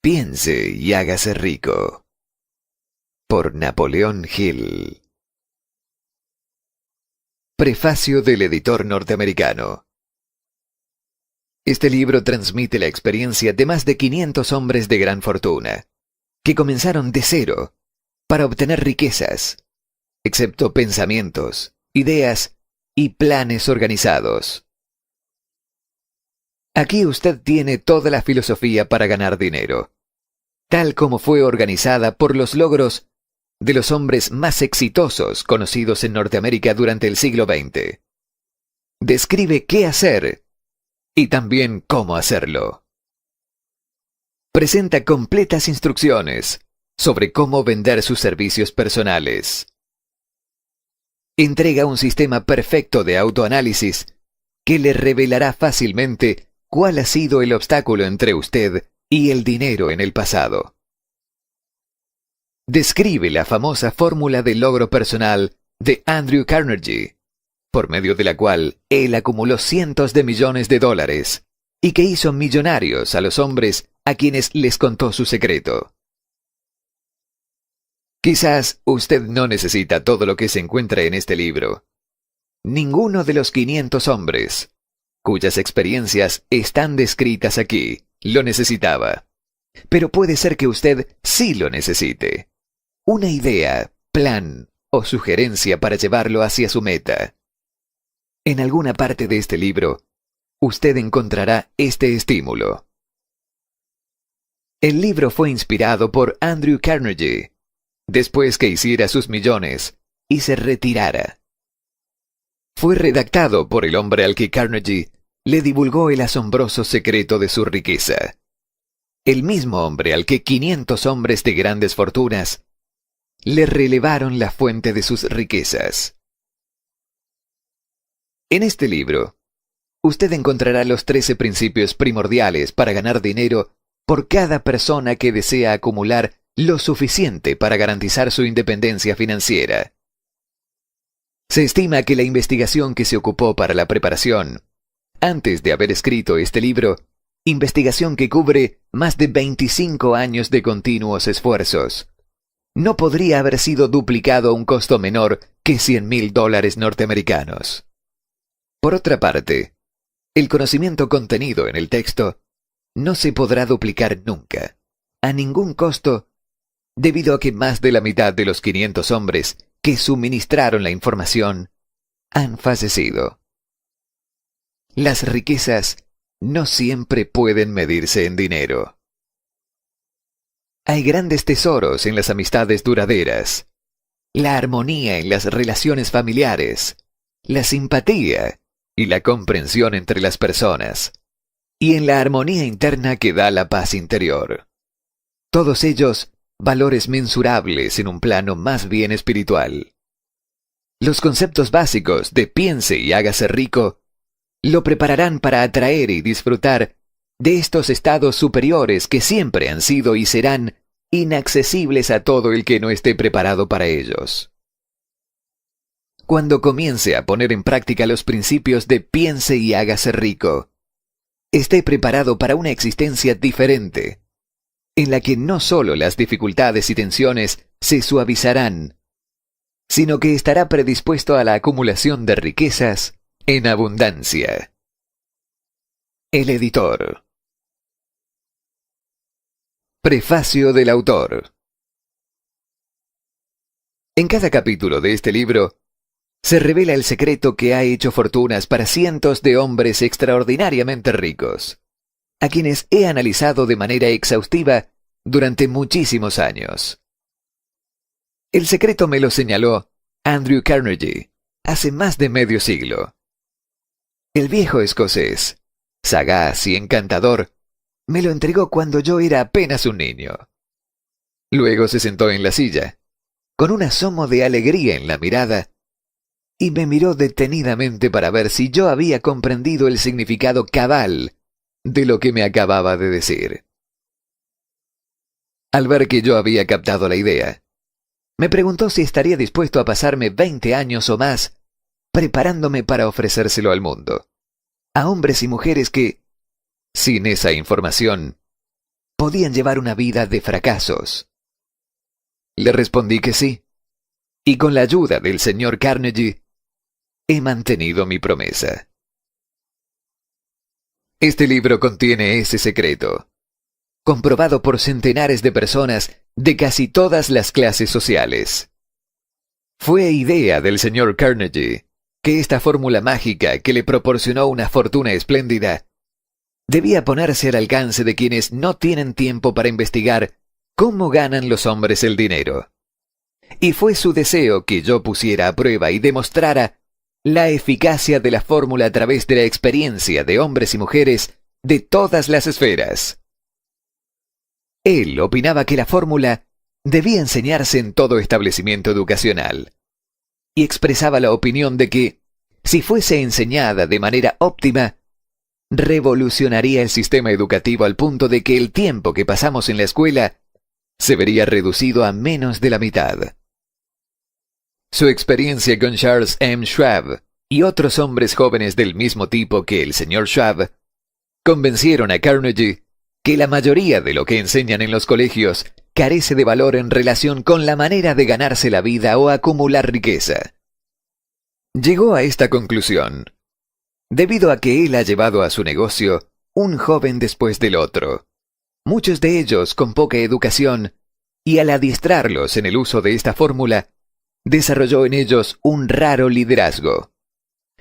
Piense y hágase rico. Por Napoleón Hill. Prefacio del editor norteamericano. Este libro transmite la experiencia de más de 500 hombres de gran fortuna, que comenzaron de cero para obtener riquezas, excepto pensamientos, ideas y planes organizados. Aquí usted tiene toda la filosofía para ganar dinero, tal como fue organizada por los logros de los hombres más exitosos conocidos en Norteamérica durante el siglo XX. Describe qué hacer y también cómo hacerlo. Presenta completas instrucciones sobre cómo vender sus servicios personales. Entrega un sistema perfecto de autoanálisis que le revelará fácilmente cuál ha sido el obstáculo entre usted y el dinero en el pasado. Describe la famosa fórmula del logro personal de Andrew Carnegie, por medio de la cual él acumuló cientos de millones de dólares y que hizo millonarios a los hombres a quienes les contó su secreto. Quizás usted no necesita todo lo que se encuentra en este libro. Ninguno de los 500 hombres, cuyas experiencias están descritas aquí, lo necesitaba. Pero puede ser que usted sí lo necesite. Una idea, plan o sugerencia para llevarlo hacia su meta. En alguna parte de este libro, usted encontrará este estímulo. El libro fue inspirado por Andrew Carnegie, después que hiciera sus millones y se retirara. Fue redactado por el hombre al que Carnegie le divulgó el asombroso secreto de su riqueza. El mismo hombre al que 500 hombres de grandes fortunas le revelaron la fuente de sus riquezas. En este libro, usted encontrará los 13 principios primordiales para ganar dinero por cada persona que desea acumular lo suficiente para garantizar su independencia financiera. Se estima que la investigación que se ocupó para la preparación, antes de haber escrito este libro, investigación que cubre más de 25 años de continuos esfuerzos, no podría haber sido duplicado a un costo menor que $100,000 norteamericanos. Por otra parte, el conocimiento contenido en el texto no se podrá duplicar nunca, a ningún costo, debido a que más de la mitad de los 500 hombres que suministraron la información han fallecido. Las riquezas no siempre pueden medirse en dinero. Hay grandes tesoros en las amistades duraderas, la armonía en las relaciones familiares, la simpatía y la comprensión entre las personas, y en la armonía interna que da la paz interior. Todos ellos valores mensurables en un plano más bien espiritual. Los conceptos básicos de piense y hágase rico lo prepararán para atraer y disfrutar de estos estados superiores que siempre han sido y serán inaccesibles a todo el que no esté preparado para ellos. Cuando comience a poner en práctica los principios de piense y hágase rico, esté preparado para una existencia diferente, en la que no solo las dificultades y tensiones se suavizarán, sino que estará predispuesto a la acumulación de riquezas en abundancia. El editor. Prefacio del autor. En cada capítulo de este libro se revela el secreto que ha hecho fortunas para cientos de hombres extraordinariamente ricos, a quienes he analizado de manera exhaustiva durante muchísimos años. El secreto me lo señaló Andrew Carnegie hace más de medio siglo. El viejo escocés, sagaz y encantador, me lo entregó cuando yo era apenas un niño. Luego se sentó en la silla, con un asomo de alegría en la mirada, y me miró detenidamente para ver si yo había comprendido el significado cabal de lo que me acababa de decir. Al ver que yo había captado la idea, me preguntó si estaría dispuesto a pasarme 20 años o más preparándome para ofrecérselo al mundo, a hombres y mujeres que, sin esa información, podían llevar una vida de fracasos. Le respondí que sí, y con la ayuda del señor Carnegie, he mantenido mi promesa. Este libro contiene ese secreto, comprobado por centenares de personas de casi todas las clases sociales. Fue idea del señor Carnegie que esta fórmula mágica que le proporcionó una fortuna espléndida debía ponerse al alcance de quienes no tienen tiempo para investigar cómo ganan los hombres el dinero. Y fue su deseo que yo pusiera a prueba y demostrara la eficacia de la fórmula a través de la experiencia de hombres y mujeres de todas las esferas. Él opinaba que la fórmula debía enseñarse en todo establecimiento educacional, y expresaba la opinión de que, si fuese enseñada de manera óptima, revolucionaría el sistema educativo al punto de que el tiempo que pasamos en la escuela se vería reducido a menos de la mitad. Su experiencia con Charles M. Schwab y otros hombres jóvenes del mismo tipo que el señor Schwab convencieron a Carnegie que la mayoría de lo que enseñan en los colegios carece de valor en relación con la manera de ganarse la vida o acumular riqueza. Llegó a esta conclusión debido a que él ha llevado a su negocio un joven después del otro, muchos de ellos con poca educación, y al adiestrarlos en el uso de esta fórmula, desarrolló en ellos un raro liderazgo.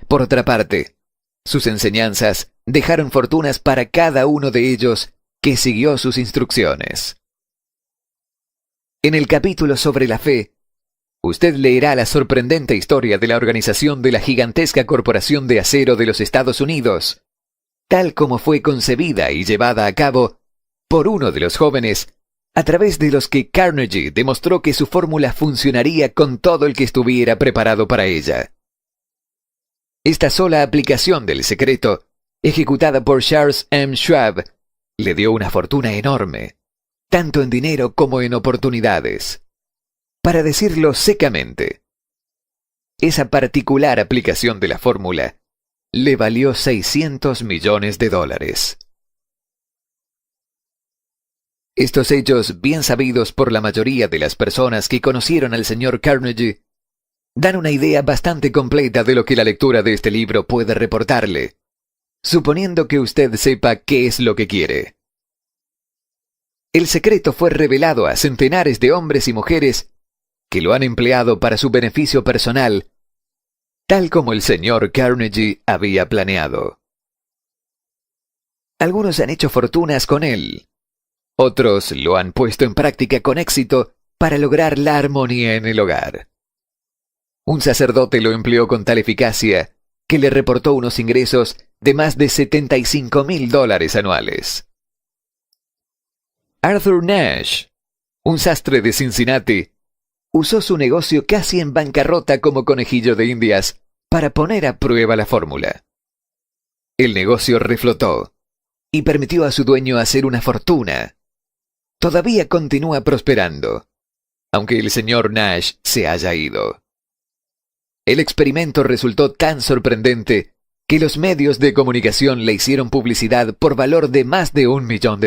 Por otra parte, sus enseñanzas dejaron fortunas para cada uno de ellos que siguió sus instrucciones. En el capítulo sobre la fe, usted leerá la sorprendente historia de la organización de la gigantesca corporación de acero de los Estados Unidos, tal como fue concebida y llevada a cabo por uno de los jóvenes, a través de los que Carnegie demostró que su fórmula funcionaría con todo el que estuviera preparado para ella. Esta sola aplicación del secreto, ejecutada por Charles M. Schwab, le dio una fortuna enorme, tanto en dinero como en oportunidades. Para decirlo secamente, esa particular aplicación de la fórmula le valió $600 millones. Estos hechos, bien sabidos por la mayoría de las personas que conocieron al señor Carnegie, dan una idea bastante completa de lo que la lectura de este libro puede reportarle, suponiendo que usted sepa qué es lo que quiere. El secreto fue revelado a centenares de hombres y mujeres que lo han empleado para su beneficio personal, tal como el señor Carnegie había planeado. Algunos han hecho fortunas con él. Otros lo han puesto en práctica con éxito para lograr la armonía en el hogar. Un sacerdote lo empleó con tal eficacia que le reportó unos ingresos de más de $75,000 anuales. Arthur Nash, un sastre de Cincinnati, usó su negocio casi en bancarrota como conejillo de Indias para poner a prueba la fórmula. El negocio reflotó y permitió a su dueño hacer una fortuna. Todavía continúa prosperando, aunque el señor Nash se haya ido. El experimento resultó tan sorprendente que los medios de comunicación le hicieron publicidad por valor de más de $1 millón.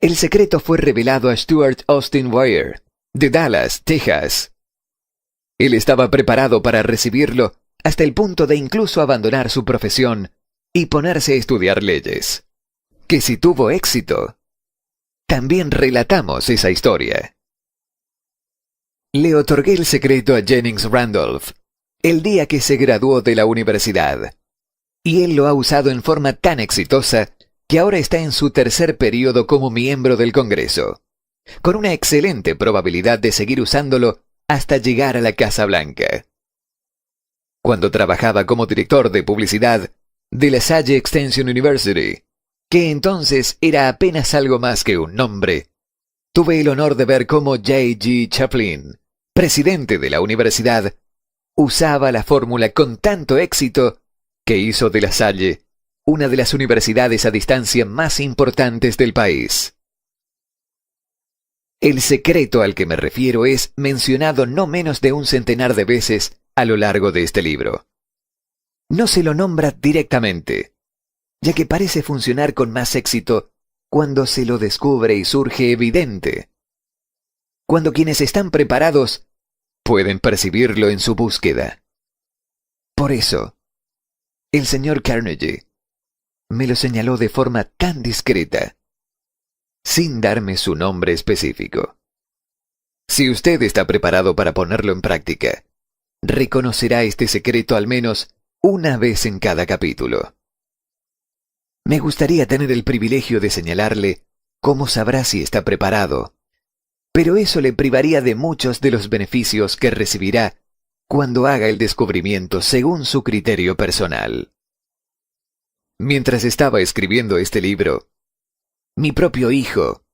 El secreto fue revelado a Stuart Austin Weir, de Dallas, Texas. Él estaba preparado para recibirlo hasta el punto de incluso abandonar su profesión y ponerse a estudiar leyes. Que si tuvo éxito, también relatamos esa historia. Le otorgué el secreto a Jennings Randolph el día que se graduó de la universidad, y él lo ha usado en forma tan exitosa que ahora está en su tercer periodo como miembro del Congreso, con una excelente probabilidad de seguir usándolo hasta llegar a la Casa Blanca. Cuando trabajaba como director de publicidad de la Salle Extension University, que entonces era apenas algo más que un nombre, tuve el honor de ver cómo J.G. Chaplin, presidente de la universidad, usaba la fórmula con tanto éxito que hizo de la Salle una de las universidades a distancia más importantes del país. El secreto al que me refiero es mencionado no menos de un centenar de veces a lo largo de este libro. No se lo nombra directamente, ya que parece funcionar con más éxito cuando se lo descubre y surge evidente. Cuando quienes están preparados pueden percibirlo en su búsqueda. Por eso, el señor Carnegie me lo señaló de forma tan discreta, sin darme su nombre específico. Si usted está preparado para ponerlo en práctica, reconocerá este secreto al menos una vez en cada capítulo. Me gustaría tener el privilegio de señalarle cómo sabrá si está preparado, pero eso le privaría de muchos de los beneficios que recibirá cuando haga el descubrimiento según su criterio personal. Mientras estaba escribiendo este libro, mi propio hijo,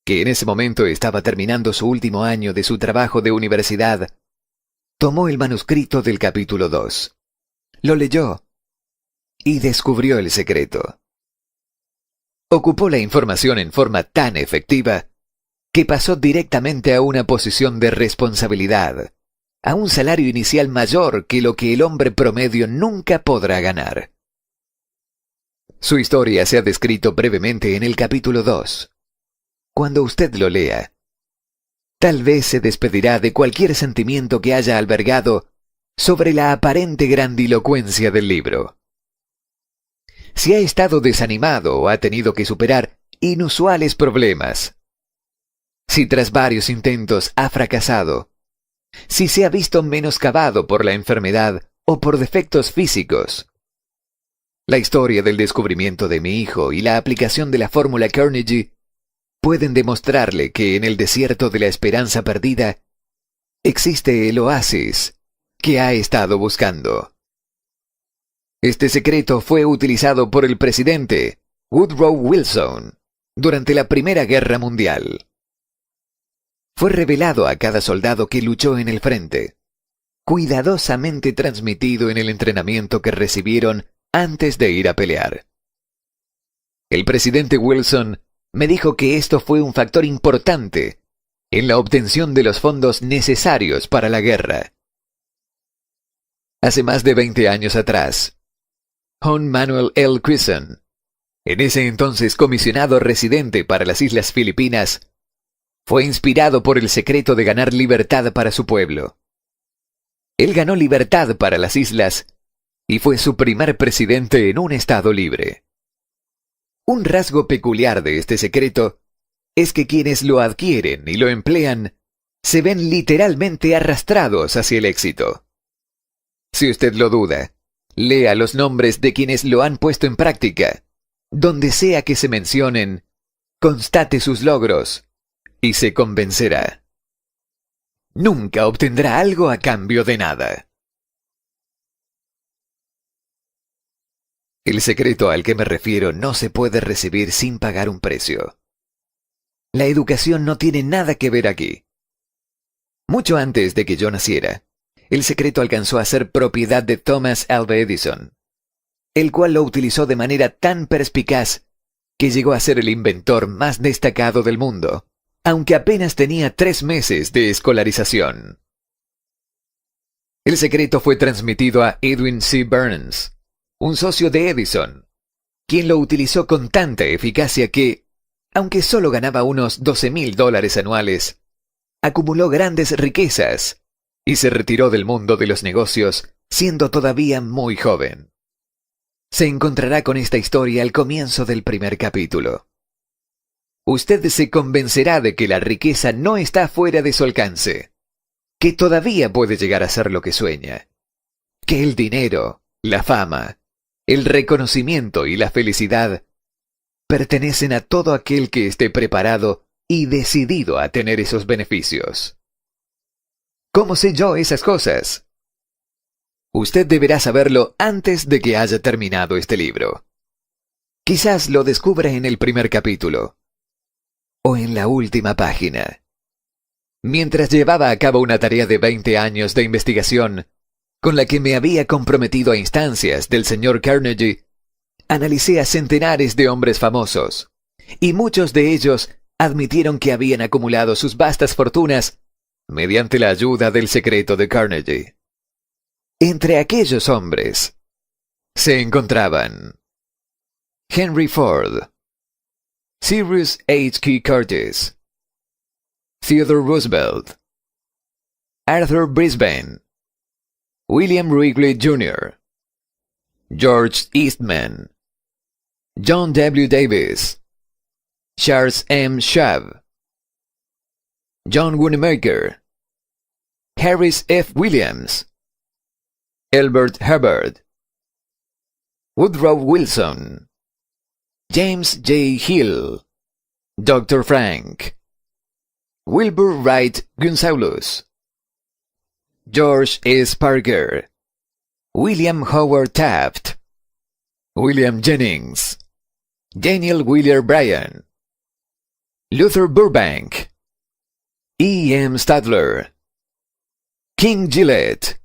que en ese momento estaba terminando su último año de su trabajo de universidad, tomó el manuscrito del capítulo 2, lo leyó y descubrió el secreto. Ocupó la información en forma tan efectiva que pasó directamente a una posición de responsabilidad, a un salario inicial mayor que lo que el hombre promedio nunca podrá ganar. Su historia se ha descrito brevemente en el capítulo 2. Cuando usted lo lea, tal vez se despedirá de cualquier sentimiento que haya albergado sobre la aparente grandilocuencia del libro. Si ha estado desanimado o ha tenido que superar inusuales problemas, si tras varios intentos ha fracasado, si se ha visto menoscabado por la enfermedad o por defectos físicos, la historia del descubrimiento de mi hijo y la aplicación de la fórmula Carnegie pueden demostrarle que en el desierto de la esperanza perdida existe el oasis que ha estado buscando. Este secreto fue utilizado por el presidente Woodrow Wilson durante la Primera Guerra Mundial. Fue revelado a cada soldado que luchó en el frente, cuidadosamente transmitido en el entrenamiento que recibieron antes de ir a pelear. El presidente Wilson me dijo que esto fue un factor importante en la obtención de los fondos necesarios para la guerra. Hace más de 20 años atrás, John Manuel L. Quison, en ese entonces comisionado residente para las Islas Filipinas, fue inspirado por el secreto de ganar libertad para su pueblo. Él ganó libertad para las islas y fue su primer presidente en un estado libre. Un rasgo peculiar de este secreto es que quienes lo adquieren y lo emplean se ven literalmente arrastrados hacia el éxito. Si usted lo duda, lea los nombres de quienes lo han puesto en práctica. Donde sea que se mencionen, constate sus logros y se convencerá. Nunca obtendrá algo a cambio de nada. El secreto al que me refiero no se puede recibir sin pagar un precio. La educación no tiene nada que ver aquí. Mucho antes de que yo naciera, el secreto alcanzó a ser propiedad de Thomas Alva Edison, el cual lo utilizó de manera tan perspicaz que llegó a ser el inventor más destacado del mundo, aunque apenas tenía 3 meses de escolarización. El secreto fue transmitido a Edwin C. Burns, un socio de Edison, quien lo utilizó con tanta eficacia que, aunque solo ganaba unos $12,000 anuales, acumuló grandes riquezas y se retiró del mundo de los negocios siendo todavía muy joven. Se encontrará con esta historia al comienzo del primer capítulo. Usted se convencerá de que la riqueza no está fuera de su alcance, que todavía puede llegar a ser lo que sueña, que el dinero, la fama, el reconocimiento y la felicidad pertenecen a todo aquel que esté preparado y decidido a tener esos beneficios. ¿Cómo sé yo esas cosas? Usted deberá saberlo antes de que haya terminado este libro. Quizás lo descubra en el primer capítulo o en la última página. Mientras llevaba a cabo una tarea de 20 años de investigación, con la que me había comprometido a instancias del señor Carnegie, analicé a centenares de hombres famosos, y muchos de ellos admitieron que habían acumulado sus vastas fortunas mediante la ayuda del secreto de Carnegie. Entre aquellos hombres se encontraban Henry Ford, Cyrus H. Curtis, Theodore Roosevelt, Arthur Brisbane, William Wrigley Jr., George Eastman, John W. Davis, Charles M. Schwab, John Wanamaker, Harris F. Williams, Elbert Hubbard, Woodrow Wilson, James J. Hill, Dr. Frank, Wilbur Wright Gonzalez, George S. Parker, William Howard Taft, William Jennings, Daniel Wheeler Bryan, Luther Burbank, E. M. Stadler, King Gillette,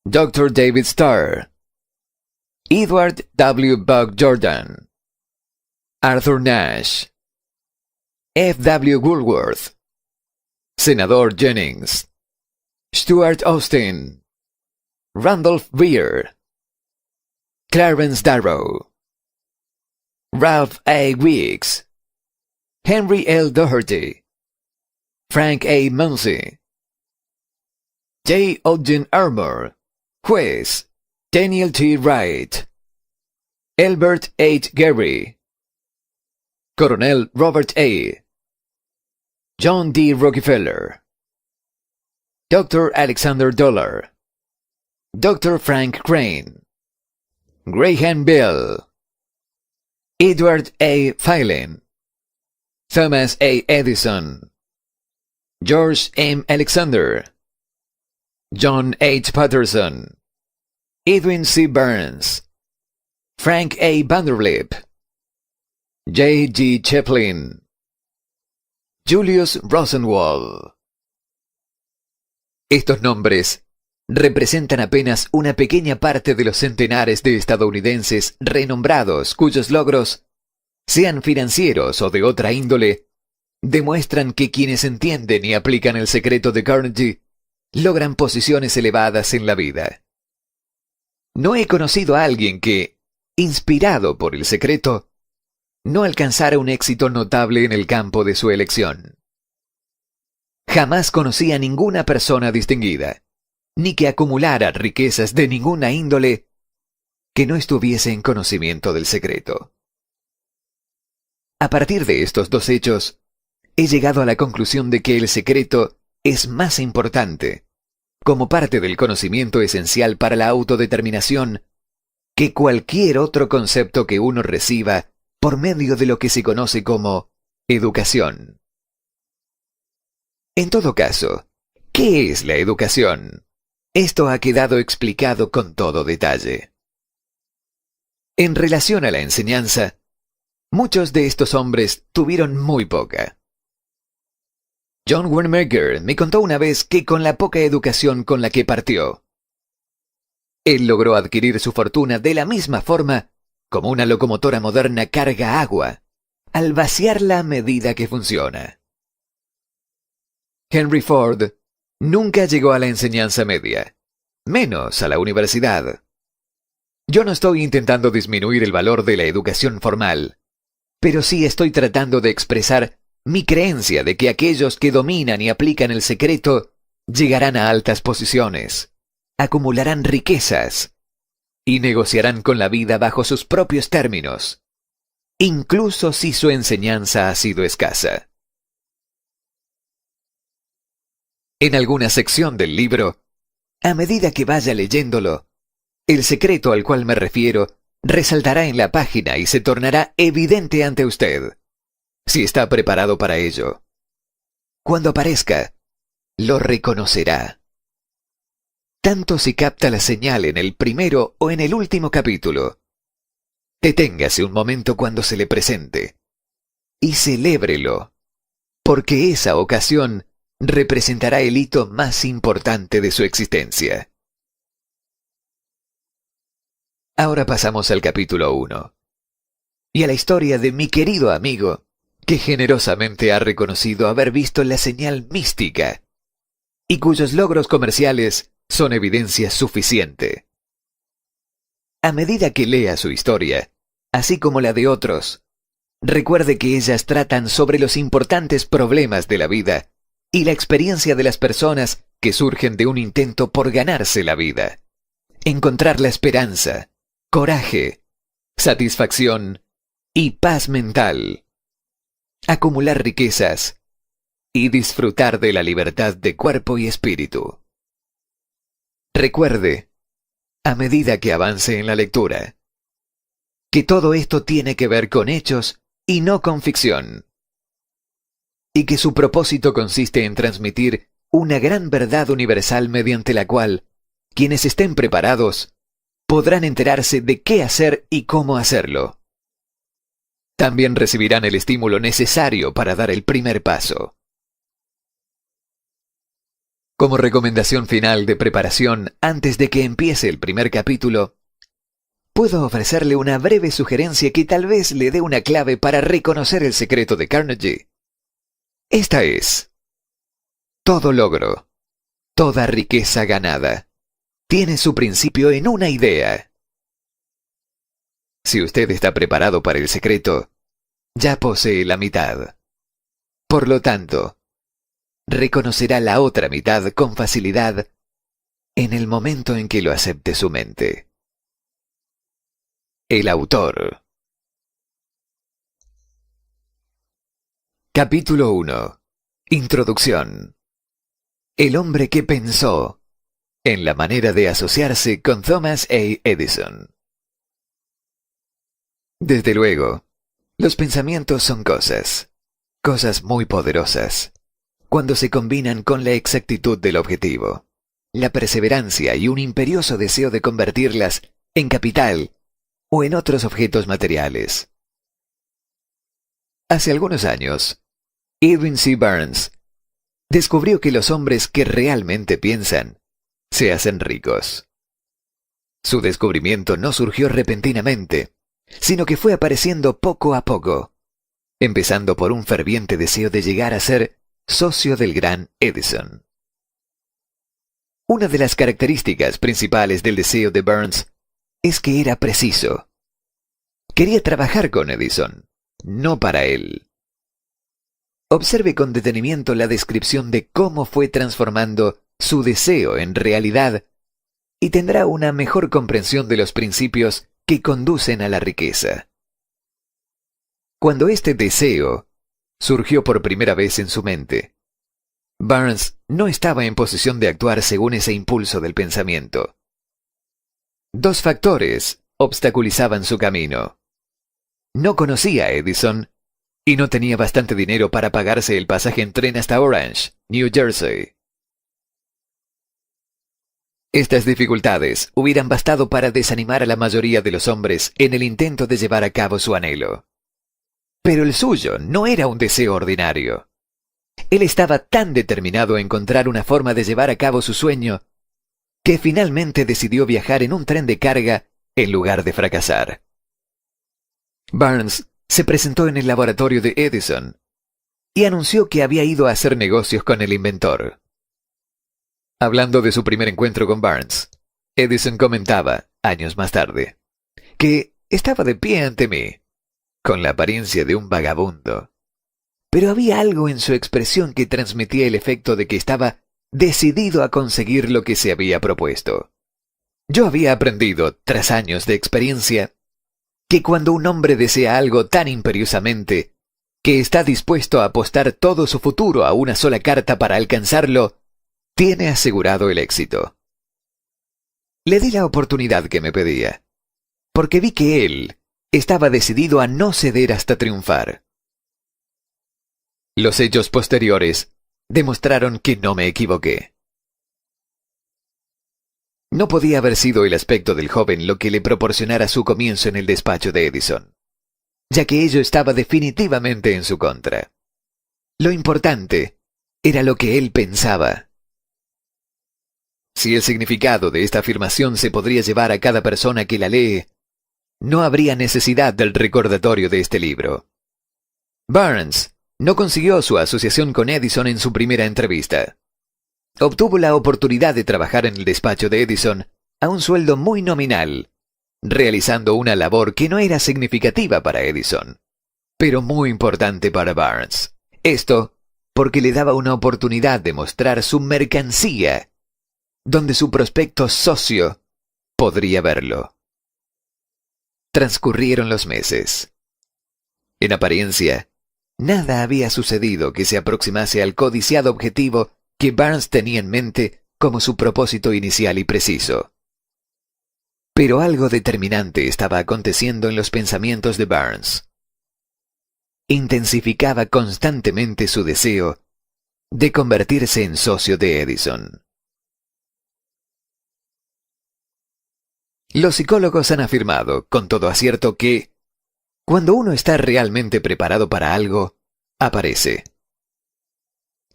Dr. David Starr, Edward W. Buck Jordan, Arthur Nash, F. W. Woolworth, Senador Jennings, Stuart Austin, Randolph Beer, Clarence Darrow, Ralph A. Weeks, Henry L. Doherty, Frank A. Munsey, J. Ogden Armour, Juez, Daniel T. Wright, Elbert H. Gary, Coronel Robert A., John D. Rockefeller, Dr. Alexander Dollar, Dr. Frank Crane, Graham Bell, Edward A. Phelan, Thomas A. Edison, George M. Alexander, John H. Patterson, Edwin C. Burns, Frank A. Vanderlip, J. G. Chaplin, Julius Rosenwald. Estos nombres representan apenas una pequeña parte de los centenares de estadounidenses renombrados cuyos logros, sean financieros o de otra índole, demuestran que quienes entienden y aplican el secreto de Carnegie logran posiciones elevadas en la vida. No he conocido a alguien que, inspirado por el secreto, no alcanzara un éxito notable en el campo de su elección. Jamás conocí a ninguna persona distinguida, ni que acumulara riquezas de ninguna índole, que no estuviese en conocimiento del secreto. A partir de estos dos hechos, he llegado a la conclusión de que el secreto es más importante, como parte del conocimiento esencial para la autodeterminación, que cualquier otro concepto que uno reciba por medio de lo que se conoce como educación. En todo caso, ¿qué es la educación? Esto ha quedado explicado con todo detalle. En relación a la enseñanza, muchos de estos hombres tuvieron muy poca. John Wanamaker me contó una vez que con la poca educación con la que partió, él logró adquirir su fortuna de la misma forma como una locomotora moderna carga agua, al vaciarla a medida que funciona. Henry Ford nunca llegó a la enseñanza media, menos a la universidad. Yo no estoy intentando disminuir el valor de la educación formal, pero sí estoy tratando de expresar mi creencia de que aquellos que dominan y aplican el secreto llegarán a altas posiciones, acumularán riquezas y negociarán con la vida bajo sus propios términos, incluso si su enseñanza ha sido escasa. En alguna sección del libro, a medida que vaya leyéndolo, el secreto al cual me refiero resaltará en la página y se tornará evidente ante usted, si está preparado para ello. Cuando aparezca, lo reconocerá. Tanto si capta la señal en el primero o en el último capítulo. Deténgase un momento cuando se le presente y celébrelo, porque esa ocasión representará el hito más importante de su existencia. Ahora pasamos al capítulo 1 y a la historia de mi querido amigo, que generosamente ha reconocido haber visto la señal mística y cuyos logros comerciales son evidencia suficiente. A medida que lea su historia, así como la de otros, Recuerde que ellas tratan sobre los importantes problemas de la vida y la experiencia de las personas que surgen de un intento por ganarse la vida. Encontrar la esperanza, coraje, satisfacción y paz mental. Acumular riquezas y disfrutar de la libertad de cuerpo y espíritu. Recuerde, a medida que avance en la lectura, que todo esto tiene que ver con hechos y no con ficción, y que su propósito consiste en transmitir una gran verdad universal mediante la cual quienes estén preparados podrán enterarse de qué hacer y cómo hacerlo. También recibirán el estímulo necesario para dar el primer paso. Como recomendación final de preparación antes de que empiece el primer capítulo, puedo ofrecerle una breve sugerencia que tal vez le dé una clave para reconocer el secreto de Carnegie. Esta es: todo logro, toda riqueza ganada, tiene su principio en una idea. Si usted está preparado para el secreto, ya posee la mitad. Por lo tanto, reconocerá la otra mitad con facilidad en el momento en que lo acepte su mente. El autor. Capítulo 1. Introducción. El hombre que pensó en la manera de asociarse con Thomas A. Edison. Desde luego, los pensamientos son cosas muy poderosas, cuando se combinan con la exactitud del objetivo, la perseverancia y un imperioso deseo de convertirlas en capital o en otros objetos materiales. Hace algunos años, Edwin C. Burns descubrió que los hombres que realmente piensan se hacen ricos. Su descubrimiento no surgió repentinamente, sino que fue apareciendo poco a poco, empezando por un ferviente deseo de llegar a ser socio del gran Edison. Una de las características principales del deseo de Burns es que era preciso. Quería trabajar con Edison, no para él. Observe con detenimiento la descripción de cómo fue transformando su deseo en realidad y tendrá una mejor comprensión de los principios que conducen a la riqueza. Cuando este deseo surgió por primera vez en su mente, Burns no estaba en posición de actuar según ese impulso del pensamiento. Dos factores obstaculizaban su camino. No conocía a Edison y no tenía bastante dinero para pagarse el pasaje en tren hasta Orange, New Jersey. Estas dificultades hubieran bastado para desanimar a la mayoría de los hombres en el intento de llevar a cabo su anhelo. Pero el suyo no era un deseo ordinario. Él estaba tan determinado a encontrar una forma de llevar a cabo su sueño que finalmente decidió viajar en un tren de carga en lugar de fracasar. Burns se presentó en el laboratorio de Edison y anunció que había ido a hacer negocios con el inventor. Hablando de su primer encuentro con Burns, Edison comentaba, años más tarde, que estaba de pie ante mí, con la apariencia de un vagabundo. Pero había algo en su expresión que transmitía el efecto de que estaba decidido a conseguir lo que se había propuesto. Yo había aprendido, tras años de experiencia, que cuando un hombre desea algo tan imperiosamente, que está dispuesto a apostar todo su futuro a una sola carta para alcanzarlo, tiene asegurado el éxito. Le di la oportunidad que me pedía, porque vi que él estaba decidido a no ceder hasta triunfar. Los hechos posteriores demostraron que no me equivoqué. No podía haber sido el aspecto del joven lo que le proporcionara su comienzo en el despacho de Edison, ya que ello estaba definitivamente en su contra. Lo importante era lo que él pensaba. Si el significado de esta afirmación se podría llevar a cada persona que la lee, no habría necesidad del recordatorio de este libro. Burns no consiguió su asociación con Edison en su primera entrevista. Obtuvo la oportunidad de trabajar en el despacho de Edison a un sueldo muy nominal, realizando una labor que no era significativa para Edison. pero muy importante para Barnes. Esto porque le daba una oportunidad de mostrar su mercancía, donde su prospecto socio podría verlo. Transcurrieron los meses. En apariencia, nada había sucedido que se aproximase al codiciado objetivo que Barnes tenía en mente como su propósito inicial y preciso. Pero algo determinante estaba aconteciendo en los pensamientos de Barnes. Intensificaba constantemente su deseo de convertirse en socio de Edison. Los psicólogos han afirmado, con todo acierto, que cuando uno está realmente preparado para algo, aparece.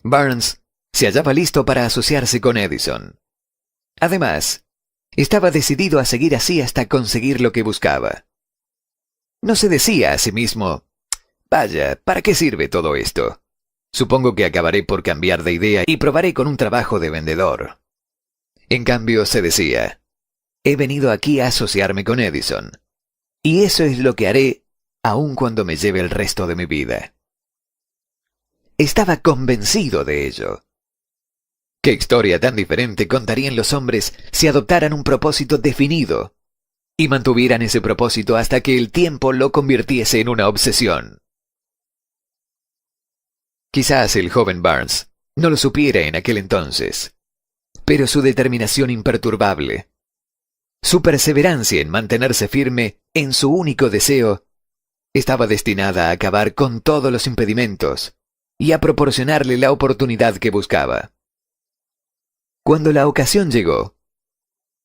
Barnes se hallaba listo para asociarse con Edison. Además, estaba decidido a seguir así hasta conseguir lo que buscaba. No se decía a sí mismo, vaya, ¿para qué sirve todo esto? Supongo que acabaré por cambiar de idea y probaré con un trabajo de vendedor. En cambio, se decía, he venido aquí a asociarme con Edison, y eso es lo que haré aun cuando me lleve el resto de mi vida. Estaba convencido de ello. ¿Qué historia tan diferente contarían los hombres si adoptaran un propósito definido y mantuvieran ese propósito hasta que el tiempo lo convirtiese en una obsesión? Quizás el joven Barnes no lo supiera en aquel entonces, pero su determinación imperturbable, su perseverancia en mantenerse firme en su único deseo, estaba destinada a acabar con todos los impedimentos y a proporcionarle la oportunidad que buscaba. Cuando la ocasión llegó,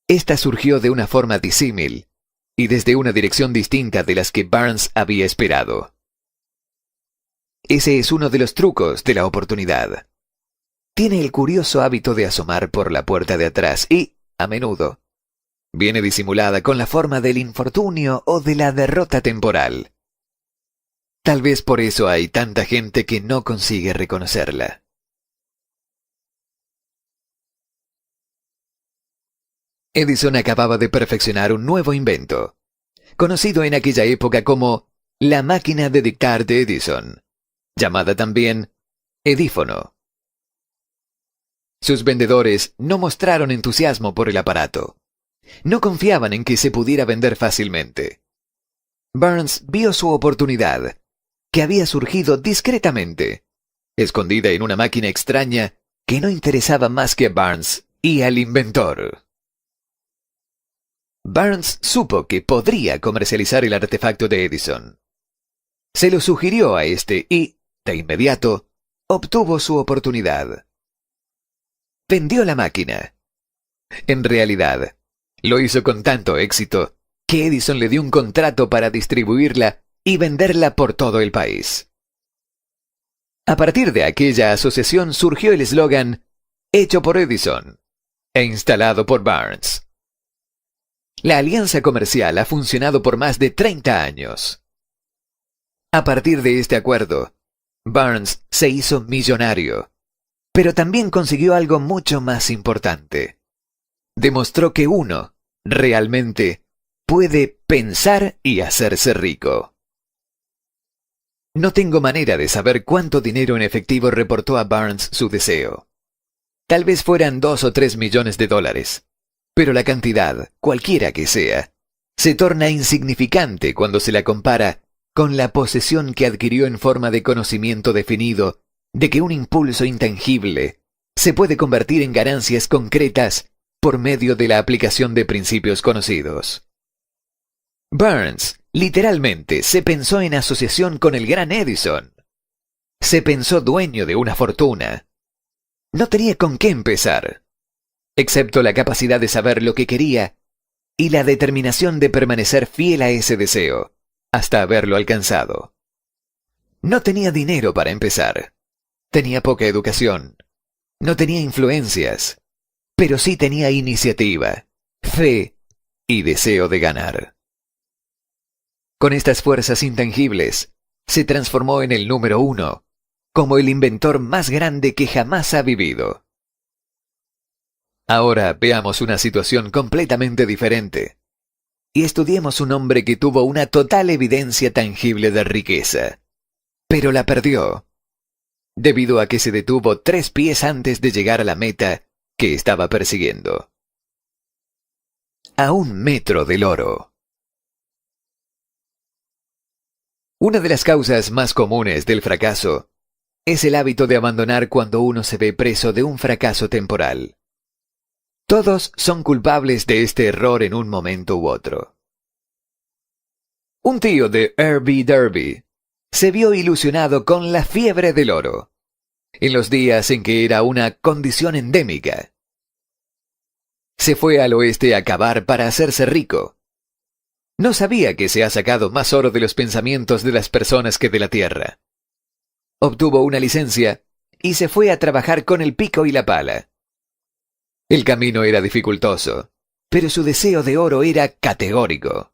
esta surgió de una forma disímil y desde una dirección distinta de las que Barnes había esperado. Ese es uno de los trucos de la oportunidad. Tiene el curioso hábito de asomar por la puerta de atrás y, a menudo, viene disimulada con la forma del infortunio o de la derrota temporal. Tal vez por eso hay tanta gente que no consigue reconocerla. Edison acababa de perfeccionar un nuevo invento, conocido en aquella época como la máquina de dictar de Edison, llamada también edífono. Sus vendedores no mostraron entusiasmo por el aparato. No confiaban en que se pudiera vender fácilmente. Barnes vio su oportunidad, que había surgido discretamente, escondida en una máquina extraña que no interesaba más que a Barnes y al inventor. Barnes supo que podría comercializar el artefacto de Edison. Se lo sugirió a este y, de inmediato, obtuvo su oportunidad. Vendió la máquina. En realidad, lo hizo con tanto éxito que Edison le dio un contrato para distribuirla y venderla por todo el país. A partir de aquella asociación surgió el eslogan «Hecho por Edison» e instalado por Barnes. La alianza comercial ha funcionado por más de 30 años. A partir de este acuerdo, Barnes se hizo millonario, pero también consiguió algo mucho más importante. Demostró que uno, realmente, puede pensar y hacerse rico. No tengo manera de saber cuánto dinero en efectivo reportó a Barnes su deseo. Tal vez fueran 2 o 3 millones de dólares. Pero la cantidad, cualquiera que sea, se torna insignificante cuando se la compara con la posesión que adquirió en forma de conocimiento definido de que un impulso intangible se puede convertir en ganancias concretas por medio de la aplicación de principios conocidos. Barnes, literalmente, se pensó en asociación con el gran Edison. Se pensó dueño de una fortuna. No tenía con qué empezar, excepto la capacidad de saber lo que quería y la determinación de permanecer fiel a ese deseo, hasta haberlo alcanzado. No tenía dinero para empezar. Tenía poca educación. No tenía influencias. Pero sí tenía iniciativa, fe y deseo de ganar. Con estas fuerzas intangibles, se transformó en el número 1, como el inventor más grande que jamás ha vivido. Ahora veamos una situación completamente diferente y estudiemos un hombre que tuvo una total evidencia tangible de riqueza. pero la perdió, debido a que se detuvo 3 pies antes de llegar a la meta que estaba persiguiendo. A 1 metro del oro. Una de las causas más comunes del fracaso es el hábito de abandonar cuando uno se ve preso de un fracaso temporal. Todos son culpables de este error en un momento u otro. Un tío de R.B. Derby se vio ilusionado con la fiebre del oro, en los días en que era una condición endémica. Se fue al oeste a cavar para hacerse rico. No sabía que se ha sacado más oro de los pensamientos de las personas que de la tierra. Obtuvo una licencia y se fue a trabajar con el pico y la pala. El camino era dificultoso, pero su deseo de oro era categórico.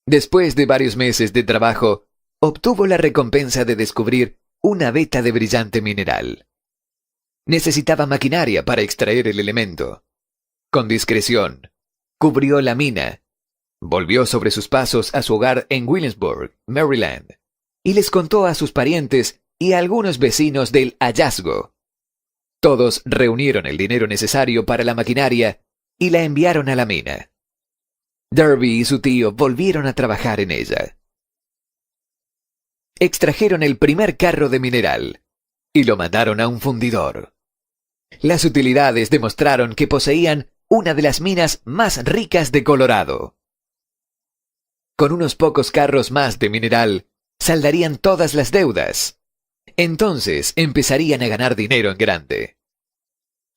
Después de varios meses de trabajo, obtuvo la recompensa de descubrir una veta de brillante mineral. Necesitaba maquinaria para extraer el elemento. Con discreción, cubrió la mina, volvió sobre sus pasos a su hogar en Williamsburg, Maryland, y les contó a sus parientes y a algunos vecinos del hallazgo. Todos reunieron el dinero necesario para la maquinaria y la enviaron a la mina. Derby y su tío volvieron a trabajar en ella. Extrajeron el primer carro de mineral y lo mandaron a un fundidor. Las utilidades demostraron que poseían una de las minas más ricas de Colorado. Con unos pocos carros más de mineral, saldarían todas las deudas. Entonces empezarían a ganar dinero en grande.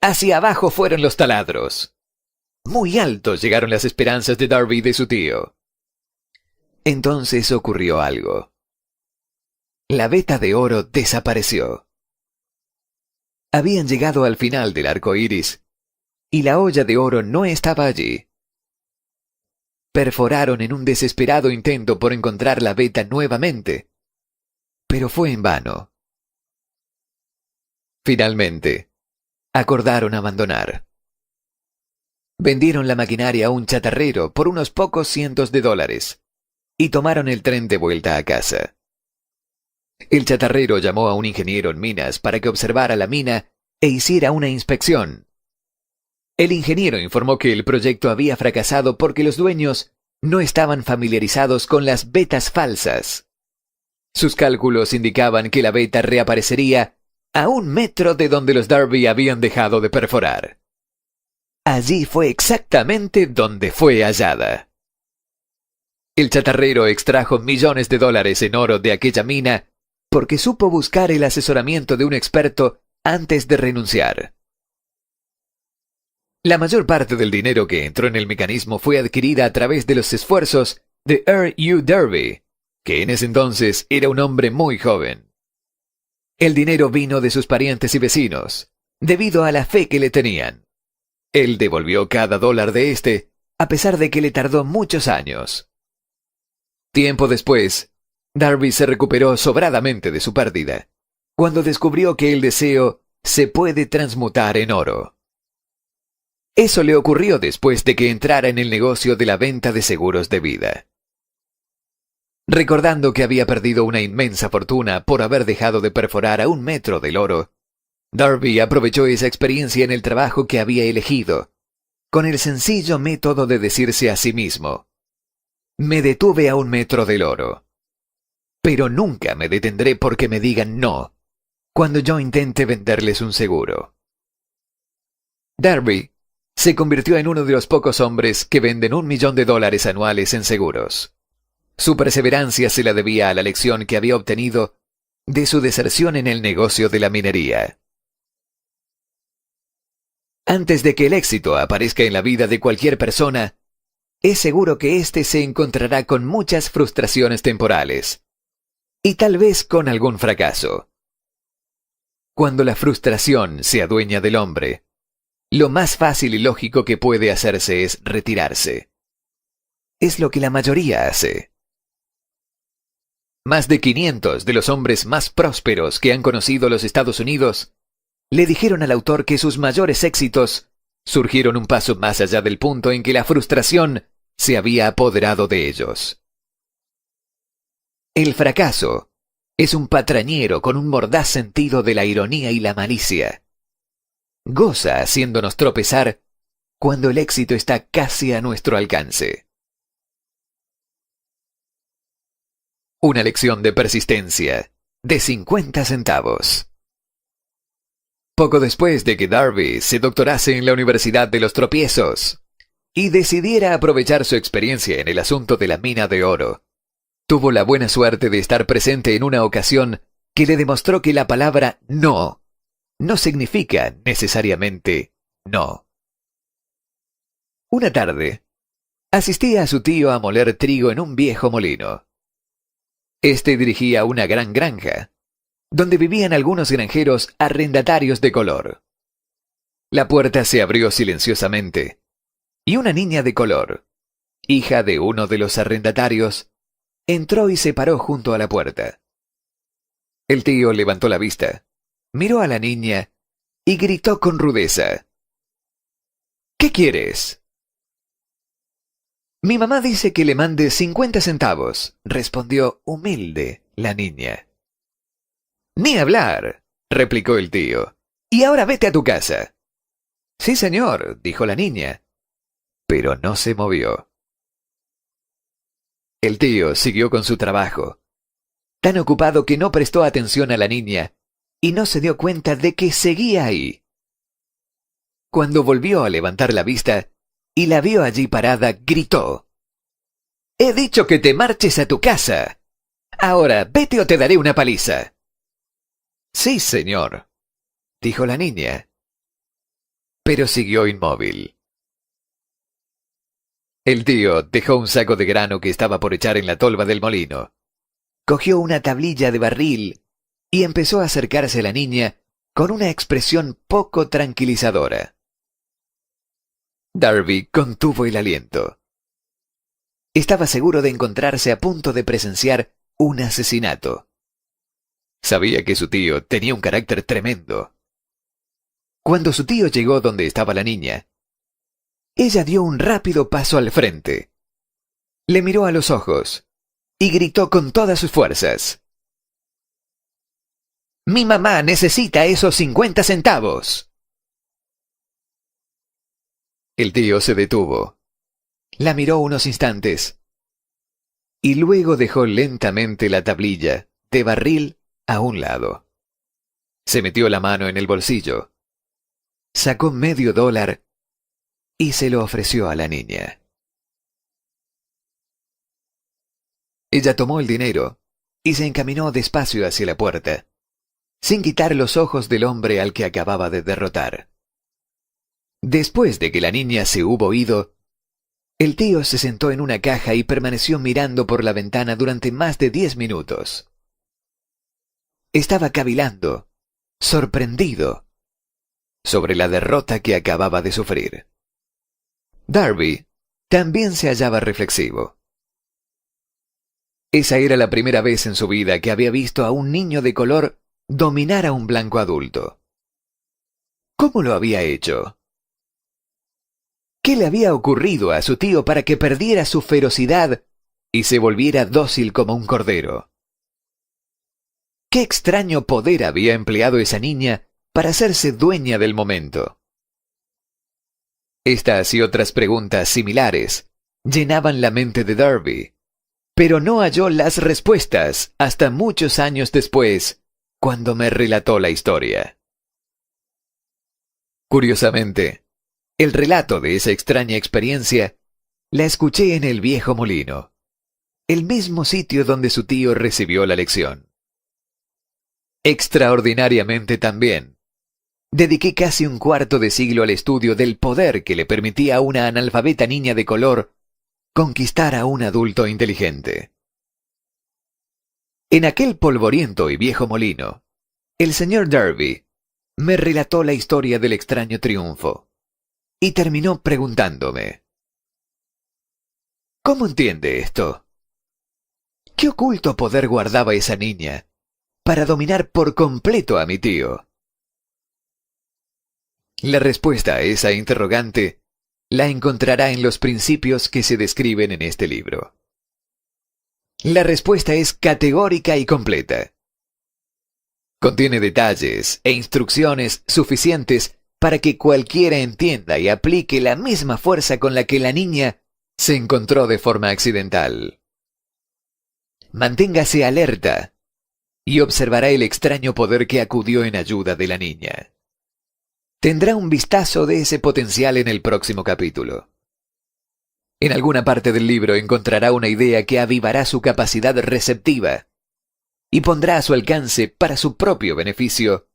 Hacia abajo fueron los taladros. Muy altos llegaron las esperanzas de Derby y de su tío. Entonces ocurrió algo. La veta de oro desapareció. Habían llegado al final del arco iris, y la olla de oro no estaba allí. Perforaron en un desesperado intento por encontrar la veta nuevamente, pero fue en vano. Finalmente, acordaron abandonar. Vendieron la maquinaria a un chatarrero por unos pocos cientos de dólares y tomaron el tren de vuelta a casa. El chatarrero llamó a un ingeniero en minas para que observara la mina e hiciera una inspección. El ingeniero informó que el proyecto había fracasado porque los dueños no estaban familiarizados con las vetas falsas. Sus cálculos indicaban que la veta reaparecería a 1 metro de donde los Derby habían dejado de perforar. Allí fue exactamente donde fue hallada. El chatarrero extrajo millones de dólares en oro de aquella mina porque supo buscar el asesoramiento de un experto antes de renunciar. La mayor parte del dinero que entró en el mecanismo fue adquirida a través de los esfuerzos de R.U. Derby, que en ese entonces era un hombre muy joven. El dinero vino de sus parientes y vecinos, debido a la fe que le tenían. Él devolvió cada dólar de este, a pesar de que le tardó muchos años. Tiempo después, Derby se recuperó sobradamente de su pérdida, cuando descubrió que el deseo se puede transmutar en oro. Eso le ocurrió después de que entrara en el negocio de la venta de seguros de vida. Recordando que había perdido una inmensa fortuna por haber dejado de perforar a 1 metro del oro, Derby aprovechó esa experiencia en el trabajo que había elegido, con el sencillo método de decirse a sí mismo: me detuve a 1 metro del oro, pero nunca me detendré porque me digan no cuando yo intente venderles un seguro. Derby se convirtió en uno de los pocos hombres que venden $1 millón anuales en seguros. Su perseverancia se la debía a la lección que había obtenido de su deserción en el negocio de la minería. Antes de que el éxito aparezca en la vida de cualquier persona, es seguro que éste se encontrará con muchas frustraciones temporales, y tal vez con algún fracaso. Cuando la frustración se adueña del hombre, lo más fácil y lógico que puede hacerse es retirarse. Es lo que la mayoría hace. Más de 500 de los hombres más prósperos que han conocido los Estados Unidos le dijeron al autor que sus mayores éxitos surgieron un paso más allá del punto en que la frustración se había apoderado de ellos. El fracaso Es un patrañero con un mordaz sentido de la ironía y la malicia. Goza haciéndonos tropezar cuando el éxito está casi a nuestro alcance. Una lección de persistencia, de 50 centavos. Poco después de que Darby se doctorase en la Universidad de los Tropiezos y decidiera aprovechar su experiencia en el asunto de la mina de oro, tuvo la buena suerte de estar presente en una ocasión que le demostró que la palabra no significa necesariamente no. Una tarde, asistía a su tío a moler trigo en un viejo molino. Este dirigía una gran granja, donde vivían algunos granjeros arrendatarios de color. La puerta se abrió silenciosamente, y una niña de color, hija de uno de los arrendatarios, entró y se paró junto a la puerta. El tío levantó la vista, miró a la niña y gritó con rudeza: ¿Qué quieres? Mi mamá dice que le mande 50 centavos, respondió humilde la niña. Ni hablar, replicó el tío. Y ahora vete a tu casa. Sí, señor, dijo la niña, pero no se movió. El tío siguió con su trabajo, tan ocupado que no prestó atención a la niña y no se dio cuenta de que seguía ahí. Cuando volvió a levantar la vista y la vio allí parada, gritó: «He dicho que te marches a tu casa. Ahora, vete o te daré una paliza». «Sí, señor», dijo la niña, pero siguió inmóvil. El tío dejó un saco de grano que estaba por echar en la tolva del molino. Cogió una tablilla de barril y empezó a acercarse a la niña con una expresión poco tranquilizadora. Darby contuvo el aliento. Estaba seguro de encontrarse a punto de presenciar un asesinato. Sabía que su tío tenía un carácter tremendo. Cuando su tío llegó donde estaba la niña, ella dio un rápido paso al frente. Le miró a los ojos y gritó con todas sus fuerzas: «Mi mamá necesita esos 50 centavos». El tío se detuvo, la miró unos instantes y luego dejó lentamente la tablilla de barril a un lado. Se metió la mano en el bolsillo, sacó $0.50 y se lo ofreció a la niña. Ella tomó el dinero y se encaminó despacio hacia la puerta, sin quitar los ojos del hombre al que acababa de derrotar. Después de que la niña se hubo ido, el tío se sentó en una caja y permaneció mirando por la ventana durante más de 10 minutos. Estaba cavilando, sorprendido, sobre la derrota que acababa de sufrir. Darby también se hallaba reflexivo. Esa era la primera vez en su vida que había visto a un niño de color dominar a un blanco adulto. ¿Cómo lo había hecho? ¿Qué le había ocurrido a su tío para que perdiera su ferocidad y se volviera dócil como un cordero? ¿Qué extraño poder había empleado esa niña para hacerse dueña del momento? Estas y otras preguntas similares llenaban la mente de Darby, pero no halló las respuestas hasta muchos años después, cuando me relató la historia. Curiosamente, el relato de esa extraña experiencia la escuché en el viejo molino, el mismo sitio donde su tío recibió la lección. Extraordinariamente también, dediqué casi un cuarto de siglo al estudio del poder que le permitía a una analfabeta niña de color conquistar a un adulto inteligente. En aquel polvoriento y viejo molino, el señor Darby me relató la historia del extraño triunfo y terminó preguntándome: ¿cómo entiende esto? ¿Qué oculto poder guardaba esa niña para dominar por completo a mi tío? La respuesta a esa interrogante la encontrará en los principios que se describen en este libro. La respuesta es categórica y completa. Contiene detalles e instrucciones suficientes para que cualquiera entienda y aplique la misma fuerza con la que la niña se encontró de forma accidental. Manténgase alerta y observará el extraño poder que acudió en ayuda de la niña. Tendrá un vistazo de ese potencial en el próximo capítulo. En alguna parte del libro encontrará una idea que avivará su capacidad receptiva y pondrá a su alcance, para su propio beneficio,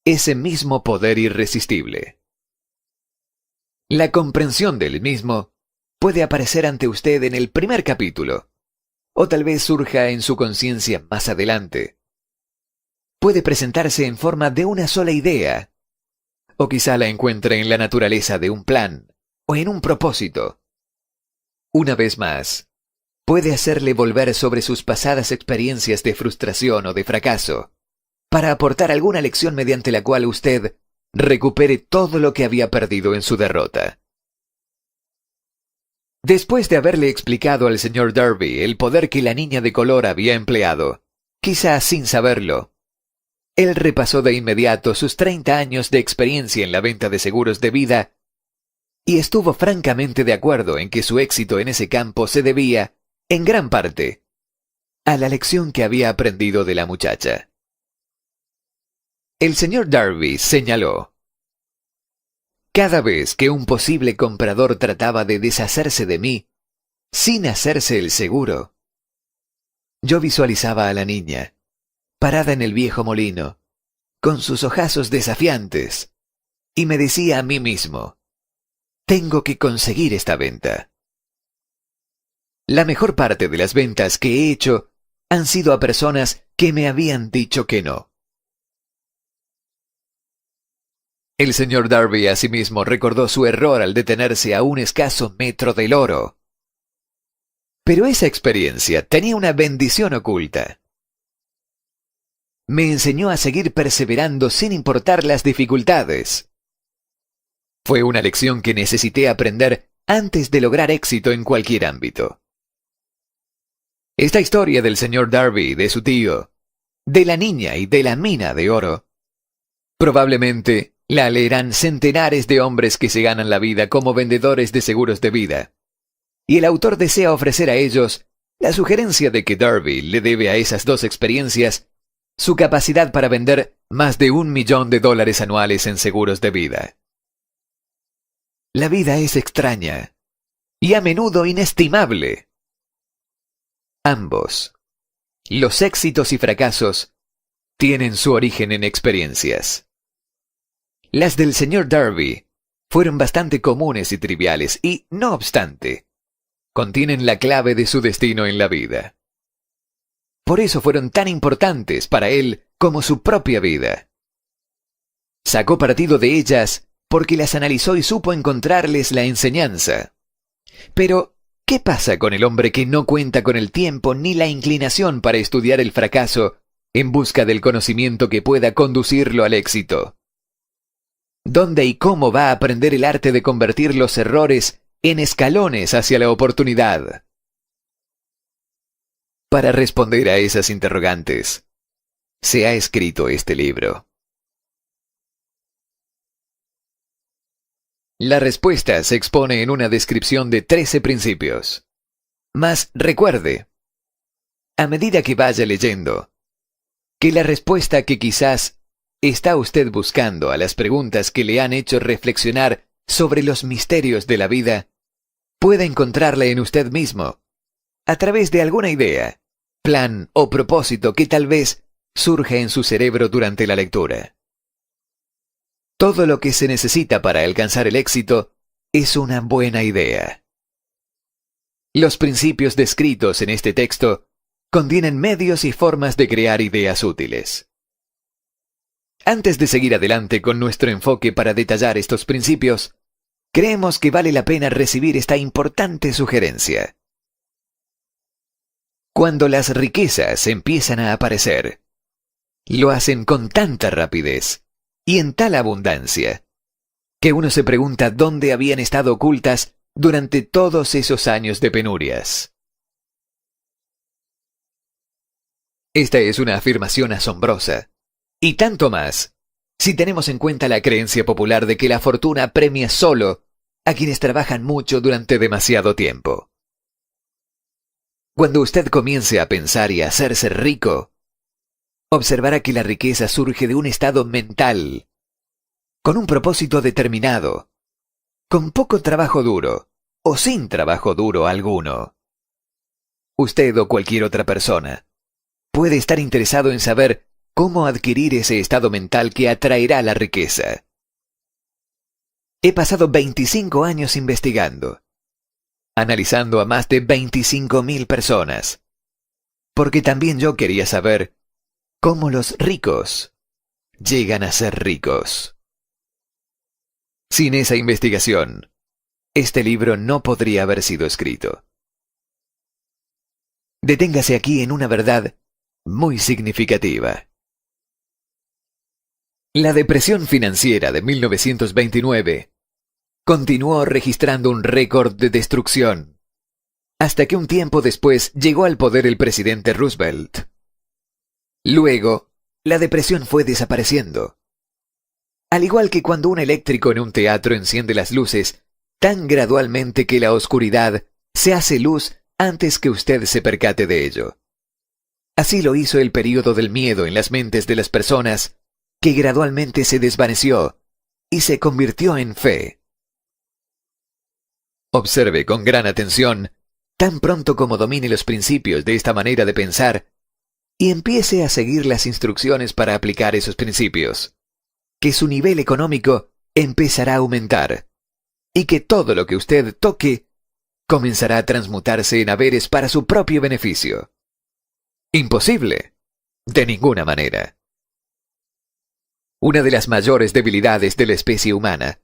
ese mismo poder irresistible. La comprensión del mismo puede aparecer ante usted en el primer capítulo, o tal vez surja en su conciencia más adelante. Puede presentarse en forma de una sola idea, o quizá la encuentre en la naturaleza de un plan o en un propósito. Una vez más, puede hacerle volver sobre sus pasadas experiencias de frustración o de fracaso, para aportar alguna lección mediante la cual usted recupere todo lo que había perdido en su derrota. Después de haberle explicado al señor Darby el poder que la niña de color había empleado, quizás sin saberlo, él repasó de inmediato sus 30 años de experiencia en la venta de seguros de vida y estuvo francamente de acuerdo en que su éxito en ese campo se debía, en gran parte, a la lección que había aprendido de la muchacha. El señor Darby señaló: cada vez que un posible comprador trataba de deshacerse de mí, sin hacerse el seguro, yo visualizaba a la niña, parada en el viejo molino, con sus ojazos desafiantes, y me decía a mí mismo: tengo que conseguir esta venta. La mejor parte de las ventas que he hecho han sido a personas que me habían dicho que no. El señor Darby asimismo recordó su error al detenerse a un escaso metro del oro. Pero esa experiencia tenía una bendición oculta. Me enseñó a seguir perseverando sin importar las dificultades. Fue una lección que necesité aprender antes de lograr éxito en cualquier ámbito. Esta historia del señor Darby, de su tío, de la niña y de la mina de oro, probablemente la leerán centenares de hombres que se ganan la vida como vendedores de seguros de vida. Y el autor desea ofrecer a ellos la sugerencia de que Darby le debe a esas dos experiencias su capacidad para vender más de $1 millón anuales en seguros de vida. La vida es extraña y a menudo inestimable. Ambos, los éxitos y fracasos, tienen su origen en experiencias. Las del señor Darby fueron bastante comunes y triviales y, no obstante, contienen la clave de su destino en la vida. Por eso fueron tan importantes para él como su propia vida. Sacó partido de ellas porque las analizó y supo encontrarles la enseñanza. Pero, ¿qué pasa con el hombre que no cuenta con el tiempo ni la inclinación para estudiar el fracaso en busca del conocimiento que pueda conducirlo al éxito? ¿Dónde y cómo va a aprender el arte de convertir los errores en escalones hacia la oportunidad? Para responder a esas interrogantes, se ha escrito este libro. La respuesta se expone en una descripción de 13 principios. Mas recuerde, a medida que vaya leyendo, que la respuesta que quizás está usted buscando a las preguntas que le han hecho reflexionar sobre los misterios de la vida, puede encontrarla en usted mismo, a través de alguna idea, plan o propósito que tal vez surja en su cerebro durante la lectura. Todo lo que se necesita para alcanzar el éxito es una buena idea. Los principios descritos en este texto contienen medios y formas de crear ideas útiles. Antes de seguir adelante con nuestro enfoque para detallar estos principios, creemos que vale la pena recibir esta importante sugerencia. Cuando las riquezas empiezan a aparecer, lo hacen con tanta rapidez y en tal abundancia, que uno se pregunta dónde habían estado ocultas durante todos esos años de penurias. Esta es una afirmación asombrosa, Y tanto más, si tenemos en cuenta la creencia popular de que la fortuna premia solo a quienes trabajan mucho durante demasiado tiempo. Cuando usted comience a pensar y a hacerse rico, observará que la riqueza surge de un estado mental, con un propósito determinado, con poco trabajo duro o sin trabajo duro alguno. Usted o cualquier otra persona puede estar interesado en saber cómo adquirir ese estado mental que atraerá la riqueza. He pasado 25 años investigando, analizando a más de 25.000 personas, porque también yo quería saber cómo los ricos llegan a ser ricos. Sin esa investigación, este libro no podría haber sido escrito. Deténgase aquí en una verdad muy significativa. La depresión financiera de 1929 continuó registrando un récord de destrucción, hasta que un tiempo después llegó al poder el presidente Roosevelt. Luego, la depresión fue desapareciendo. Al igual que cuando un eléctrico en un teatro enciende las luces tan gradualmente que la oscuridad se hace luz antes que usted se percate de ello. Así lo hizo el período del miedo en las mentes de las personas, que gradualmente se desvaneció y se convirtió en fe. Observe con gran atención, tan pronto como domine los principios de esta manera de pensar, y empiece a seguir las instrucciones para aplicar esos principios, que su nivel económico empezará a aumentar, y que todo lo que usted toque comenzará a transmutarse en haberes para su propio beneficio. ¿Imposible? De ninguna manera. Una de las mayores debilidades de la especie humana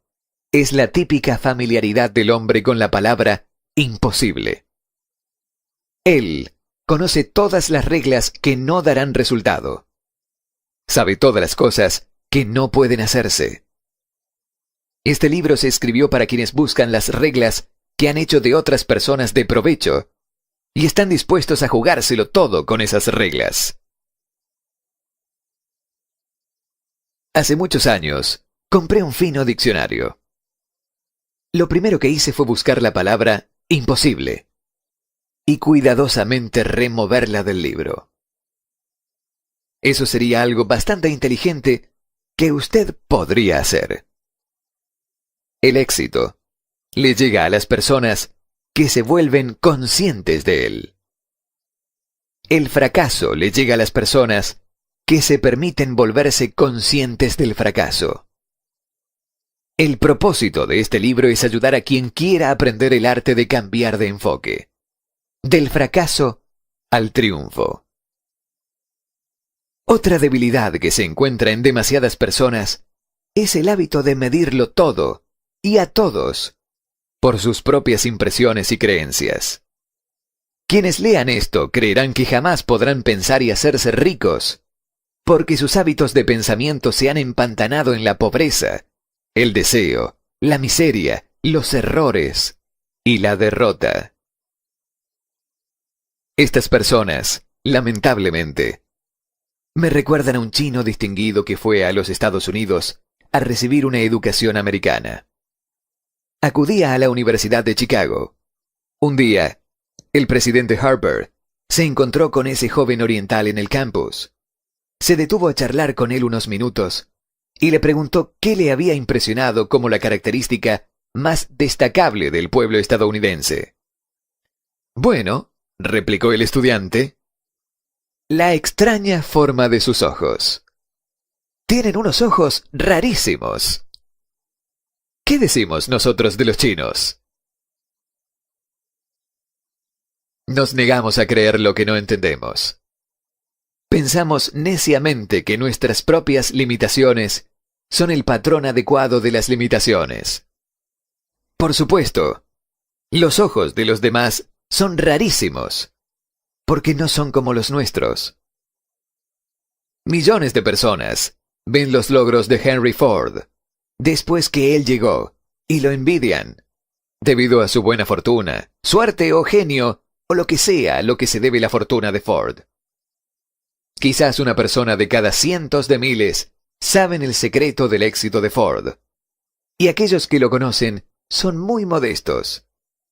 es la típica familiaridad del hombre con la palabra imposible. Él conoce todas las reglas que no darán resultado. Sabe todas las cosas que no pueden hacerse. Este libro se escribió para quienes buscan las reglas que han hecho de otras personas de provecho y están dispuestos a jugárselo todo con esas reglas. Hace muchos años, compré un fino diccionario. Lo primero que hice fue buscar la palabra imposible y cuidadosamente removerla del libro. Eso sería algo bastante inteligente que usted podría hacer. El éxito le llega a las personas que se vuelven conscientes de él. El fracaso le llega a las personas que se permiten volverse conscientes del fracaso. El propósito de este libro es ayudar a quien quiera aprender el arte de cambiar de enfoque, del fracaso al triunfo. Otra debilidad que se encuentra en demasiadas personas es el hábito de medirlo todo y a todos por sus propias impresiones y creencias. Quienes lean esto creerán que jamás podrán pensar y hacerse ricos, porque sus hábitos de pensamiento se han empantanado en la pobreza, el deseo, la miseria, los errores y la derrota. Estas personas, lamentablemente, me recuerdan a un chino distinguido que fue a los Estados Unidos a recibir una educación americana. Acudía a la Universidad de Chicago. Un día, el presidente Harper se encontró con ese joven oriental en el campus. Se detuvo a charlar con él unos minutos y le preguntó qué le había impresionado como la característica más destacable del pueblo estadounidense. Bueno, replicó el estudiante, la extraña forma de sus ojos. Tienen unos ojos rarísimos. ¿Qué decimos nosotros de los chinos? Nos negamos a creer lo que no entendemos. Pensamos neciamente que nuestras propias limitaciones son el patrón adecuado de las limitaciones. Por supuesto, los ojos de los demás son rarísimos, porque no son como los nuestros. Millones de personas ven los logros de Henry Ford después que él llegó y lo envidian, debido a su buena fortuna, suerte o genio o lo que sea a lo que se debe la fortuna de Ford. Quizás una persona de cada cientos de miles saben el secreto del éxito de Ford. Y aquellos que lo conocen son muy modestos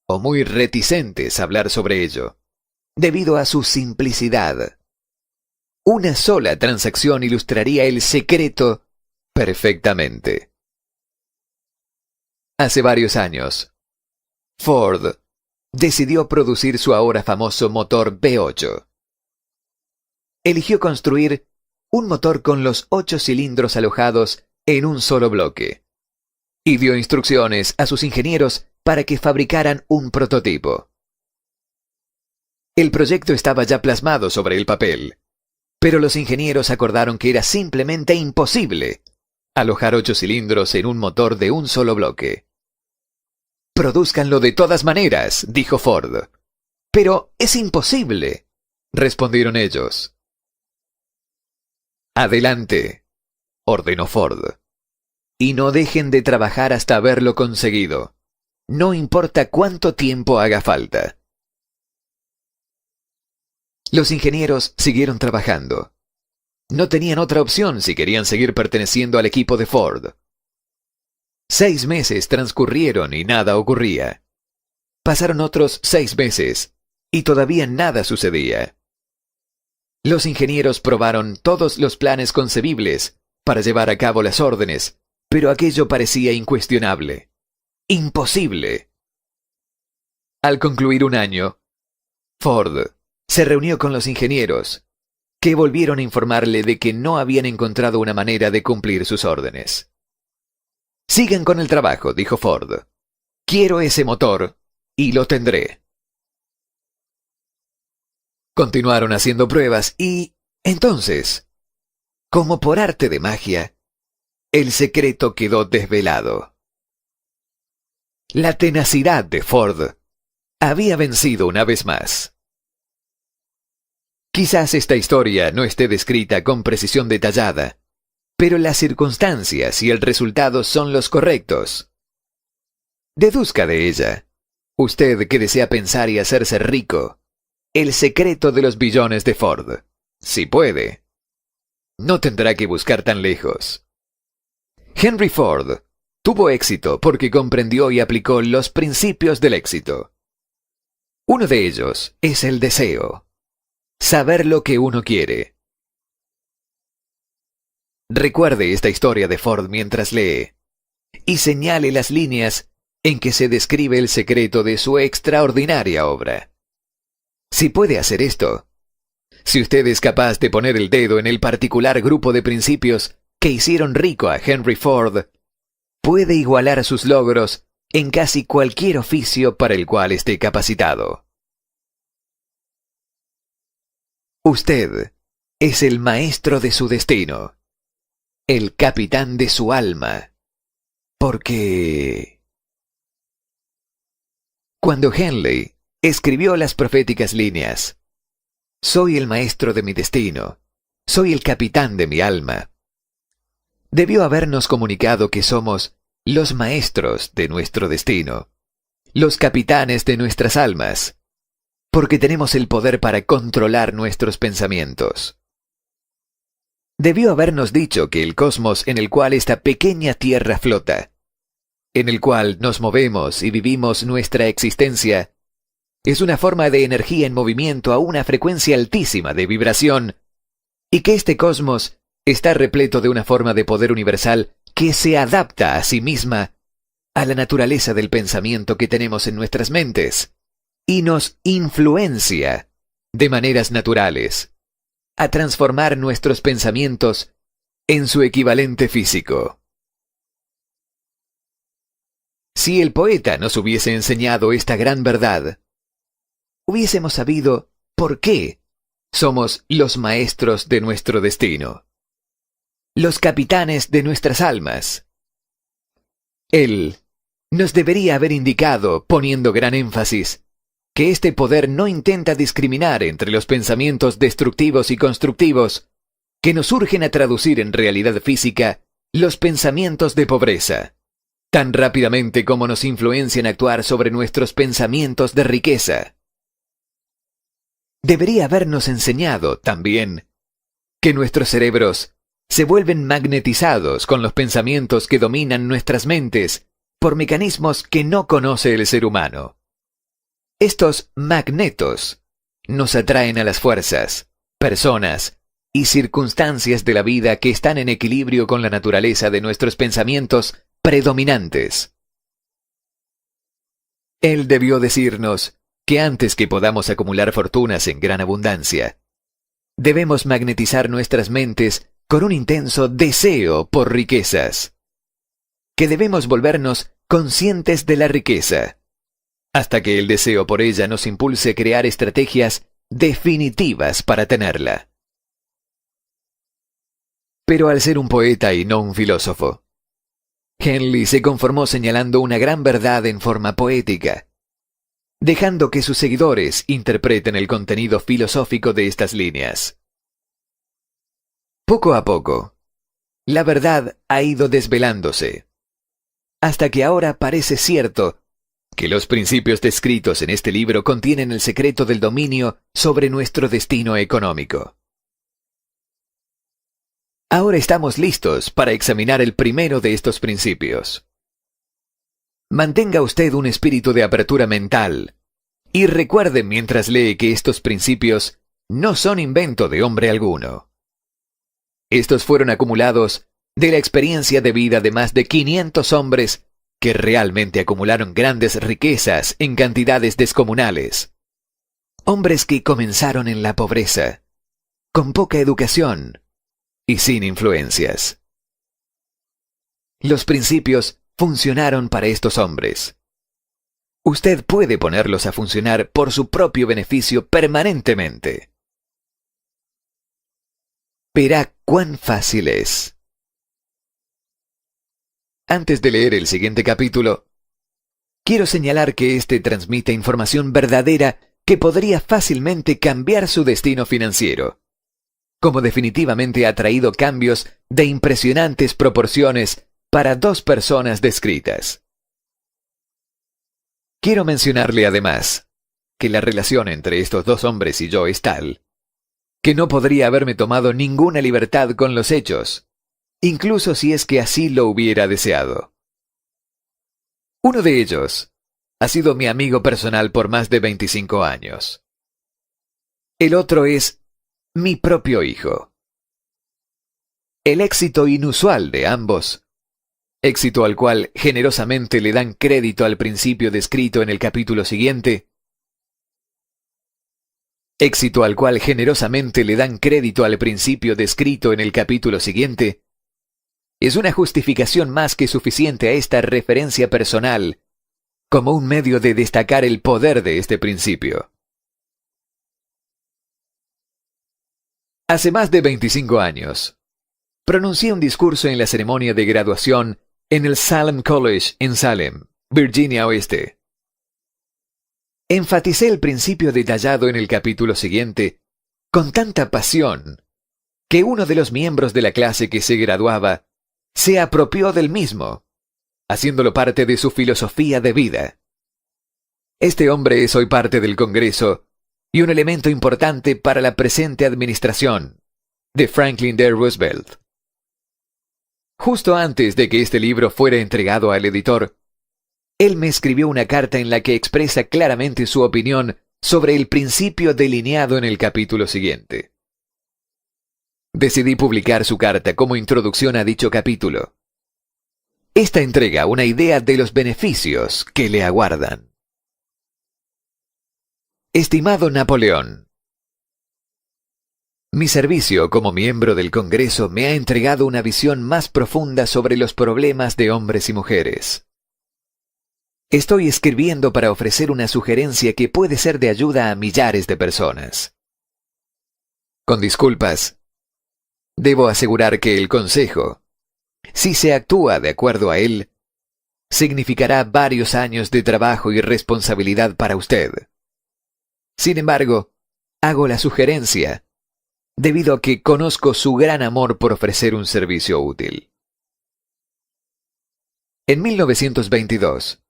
o muy reticentes a hablar sobre ello, debido a su simplicidad. Una sola transacción ilustraría el secreto perfectamente. Hace varios años, Ford decidió producir su ahora famoso motor V8. Eligió construir un motor con los 8 cilindros alojados en un solo bloque, y dio instrucciones a sus ingenieros para que fabricaran un prototipo. El proyecto estaba ya plasmado sobre el papel, pero los ingenieros acordaron que era simplemente imposible alojar 8 cilindros en un motor de un solo bloque. «Produzcanlo de todas maneras», dijo Ford. «Pero es imposible», respondieron ellos. «Adelante», ordenó Ford. «Y no dejen de trabajar hasta haberlo conseguido. No importa cuánto tiempo haga falta». Los ingenieros siguieron trabajando. No tenían otra opción si querían seguir perteneciendo al equipo de Ford. 6 meses transcurrieron y nada ocurría. Pasaron otros 6 meses y todavía nada sucedía. Los ingenieros probaron todos los planes concebibles para llevar a cabo las órdenes, pero aquello parecía incuestionable. Imposible. Al concluir un año, Ford se reunió con los ingenieros, que volvieron a informarle de que no habían encontrado una manera de cumplir sus órdenes. «Sigan con el trabajo», dijo Ford. «Quiero ese motor y lo tendré». Continuaron haciendo pruebas y, entonces, como por arte de magia, el secreto quedó desvelado. La tenacidad de Ford había vencido una vez más. Quizás esta historia no esté descrita con precisión detallada, pero las circunstancias y el resultado son los correctos. Deduzca de ella, usted que desea pensar y hacerse rico, el secreto de los billones de Ford, si puede. No tendrá que buscar tan lejos. Henry Ford tuvo éxito porque comprendió y aplicó los principios del éxito. Uno de ellos es el deseo. Saber lo que uno quiere. Recuerde esta historia de Ford mientras lee, y señale las líneas en que se describe el secreto de su extraordinaria obra. Si puede hacer esto, si usted es capaz de poner el dedo en el particular grupo de principios que hicieron rico a Henry Ford, puede igualar sus logros en casi cualquier oficio para el cual esté capacitado. Usted es el maestro de su destino, el capitán de su alma, porque cuando Henley escribió las proféticas líneas, «Soy el maestro de mi destino, soy el capitán de mi alma», debió habernos comunicado que somos los maestros de nuestro destino, los capitanes de nuestras almas, porque tenemos el poder para controlar nuestros pensamientos. Debió habernos dicho que el cosmos en el cual esta pequeña tierra flota, en el cual nos movemos y vivimos nuestra existencia, es una forma de energía en movimiento a una frecuencia altísima de vibración, y que este cosmos está repleto de una forma de poder universal que se adapta a sí misma a la naturaleza del pensamiento que tenemos en nuestras mentes, y nos influencia de maneras naturales a transformar nuestros pensamientos en su equivalente físico. Si el poeta nos hubiese enseñado esta gran verdad, hubiésemos sabido por qué somos los maestros de nuestro destino, los capitanes de nuestras almas. Él nos debería haber indicado, poniendo gran énfasis, que este poder no intenta discriminar entre los pensamientos destructivos y constructivos que nos urgen a traducir en realidad física los pensamientos de pobreza, tan rápidamente como nos influencian a actuar sobre nuestros pensamientos de riqueza. Debería habernos enseñado, también, que nuestros cerebros se vuelven magnetizados con los pensamientos que dominan nuestras mentes por mecanismos que no conoce el ser humano. Estos magnetos nos atraen a las fuerzas, personas y circunstancias de la vida que están en equilibrio con la naturaleza de nuestros pensamientos predominantes. Él debió decirnos que antes que podamos acumular fortunas en gran abundancia, debemos magnetizar nuestras mentes con un intenso deseo por riquezas, que debemos volvernos conscientes de la riqueza, hasta que el deseo por ella nos impulse a crear estrategias definitivas para tenerla. Pero al ser un poeta y no un filósofo, Henley se conformó señalando una gran verdad en forma poética, dejando que sus seguidores interpreten el contenido filosófico de estas líneas. Poco a poco, la verdad ha ido desvelándose, hasta que ahora parece cierto que los principios descritos en este libro contienen el secreto del dominio sobre nuestro destino económico. Ahora estamos listos para examinar el primero de estos principios. Mantenga usted un espíritu de apertura mental y recuerde mientras lee que estos principios no son invento de hombre alguno. Estos fueron acumulados de la experiencia de vida de más de 500 hombres que realmente acumularon grandes riquezas en cantidades descomunales. Hombres que comenzaron en la pobreza, con poca educación y sin influencias. Los principios funcionaron para estos hombres. Usted puede ponerlos a funcionar por su propio beneficio permanentemente. Verá cuán fácil es. Antes de leer el siguiente capítulo, quiero señalar que este transmite información verdadera que podría fácilmente cambiar su destino financiero, como definitivamente ha traído cambios de impresionantes proporciones para dos personas descritas. Quiero mencionarle además que la relación entre estos dos hombres y yo es tal que no podría haberme tomado ninguna libertad con los hechos, incluso si es que así lo hubiera deseado. Uno de ellos ha sido mi amigo personal por más de 25 años. El otro es mi propio hijo. El éxito inusual de ambos, éxito al cual generosamente le dan crédito al principio descrito en el capítulo siguiente, éxito al cual generosamente le dan crédito al principio descrito en el capítulo siguiente, es una justificación más que suficiente a esta referencia personal como un medio de destacar el poder de este principio. Hace más de 25 años, pronuncié un discurso en la ceremonia de graduación en el Salem College en Salem, Virginia Oeste. Enfaticé el principio detallado en el capítulo siguiente con tanta pasión que uno de los miembros de la clase que se graduaba se apropió del mismo, haciéndolo parte de su filosofía de vida. Este hombre es hoy parte del Congreso y un elemento importante para la presente administración de Franklin D. Roosevelt. Justo antes de que este libro fuera entregado al editor, él me escribió una carta en la que expresa claramente su opinión sobre el principio delineado en el capítulo siguiente. Decidí publicar su carta como introducción a dicho capítulo. Esta entrega una idea de los beneficios que le aguardan. Estimado Napoleón, mi servicio como miembro del Congreso me ha entregado una visión más profunda sobre los problemas de hombres y mujeres. Estoy escribiendo para ofrecer una sugerencia que puede ser de ayuda a millares de personas. Con disculpas, debo asegurar que el consejo, si se actúa de acuerdo a él, significará varios años de trabajo y responsabilidad para usted. Sin embargo, hago la sugerencia debido a que conozco su gran amor por ofrecer un servicio útil. En 1922,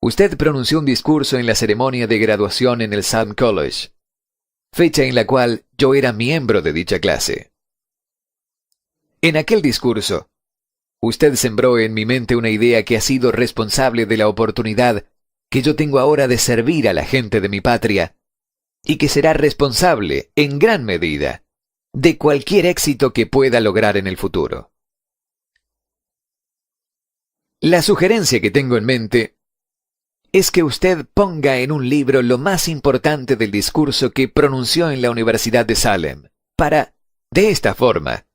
usted pronunció un discurso en la ceremonia de graduación en el Salem College, fecha en la cual yo era miembro de dicha clase. En aquel discurso, usted sembró en mi mente una idea que ha sido responsable de la oportunidad que yo tengo ahora de servir a la gente de mi patria y que será responsable, en gran medida, de cualquier éxito que pueda lograr en el futuro. La sugerencia que tengo en mente es que usted ponga en un libro lo más importante del discurso que pronunció en la Universidad de Salem, para, de esta forma,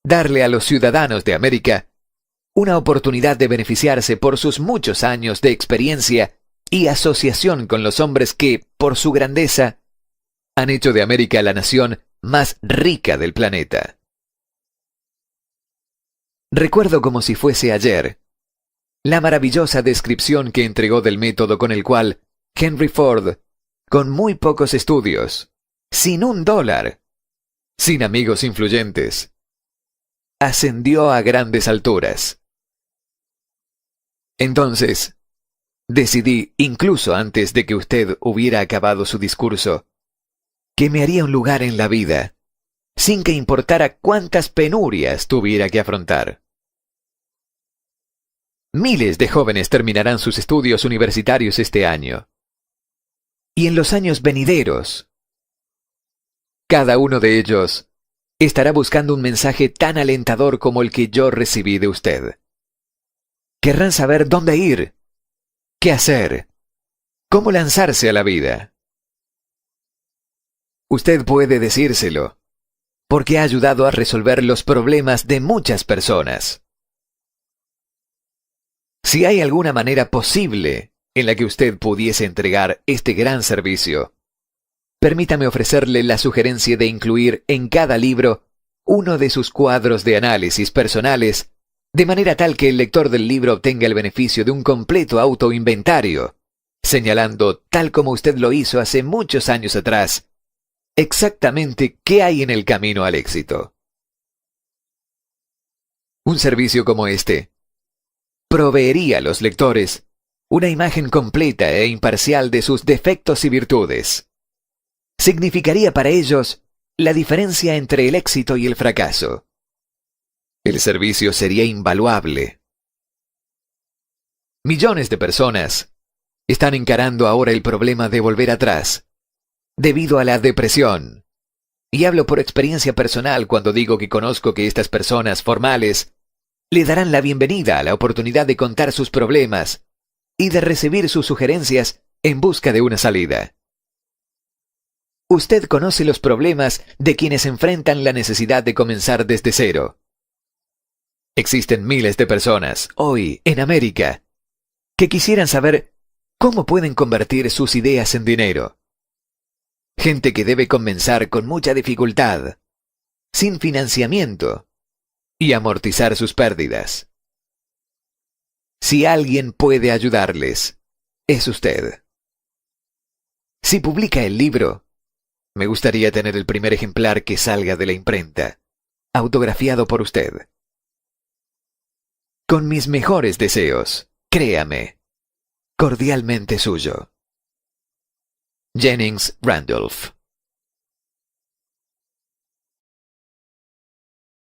darle a los ciudadanos de América una oportunidad de beneficiarse por sus muchos años de experiencia y asociación con los hombres que, por su grandeza, han hecho de América la nación más rica del planeta. Recuerdo como si fuese ayer la maravillosa descripción que entregó del método con el cual Henry Ford, con muy pocos estudios, sin $1, sin amigos influyentes, ascendió a grandes alturas. Entonces, decidí, incluso antes de que usted hubiera acabado su discurso, que me haría un lugar en la vida, sin que importara cuántas penurias tuviera que afrontar. Miles de jóvenes terminarán sus estudios universitarios este año. Y en los años venideros, cada uno de ellos estará buscando un mensaje tan alentador como el que yo recibí de usted. Querrán saber dónde ir, qué hacer, cómo lanzarse a la vida. Usted puede decírselo, porque ha ayudado a resolver los problemas de muchas personas. Si hay alguna manera posible en la que usted pudiese entregar este gran servicio, permítame ofrecerle la sugerencia de incluir en cada libro uno de sus cuadros de análisis personales, de manera tal que el lector del libro obtenga el beneficio de un completo autoinventario, señalando, tal como usted lo hizo hace muchos años atrás, exactamente qué hay en el camino al éxito. Un servicio como este proveería a los lectores una imagen completa e imparcial de sus defectos y virtudes. Significaría para ellos la diferencia entre el éxito y el fracaso. El servicio sería invaluable. Millones de personas están encarando ahora el problema de volver atrás, debido a la depresión. Y hablo por experiencia personal cuando digo que conozco que estas personas formales le darán la bienvenida a la oportunidad de contar sus problemas y de recibir sus sugerencias en busca de una salida. Usted conoce los problemas de quienes enfrentan la necesidad de comenzar desde cero. Existen miles de personas, hoy, en América, que quisieran saber cómo pueden convertir sus ideas en dinero. Gente que debe comenzar con mucha dificultad, sin financiamiento, y amortizar sus pérdidas. Si alguien puede ayudarles, es usted. Si publica el libro, me gustaría tener el primer ejemplar que salga de la imprenta, autografiado por usted. Con mis mejores deseos, créame, cordialmente suyo. Jennings Randolph.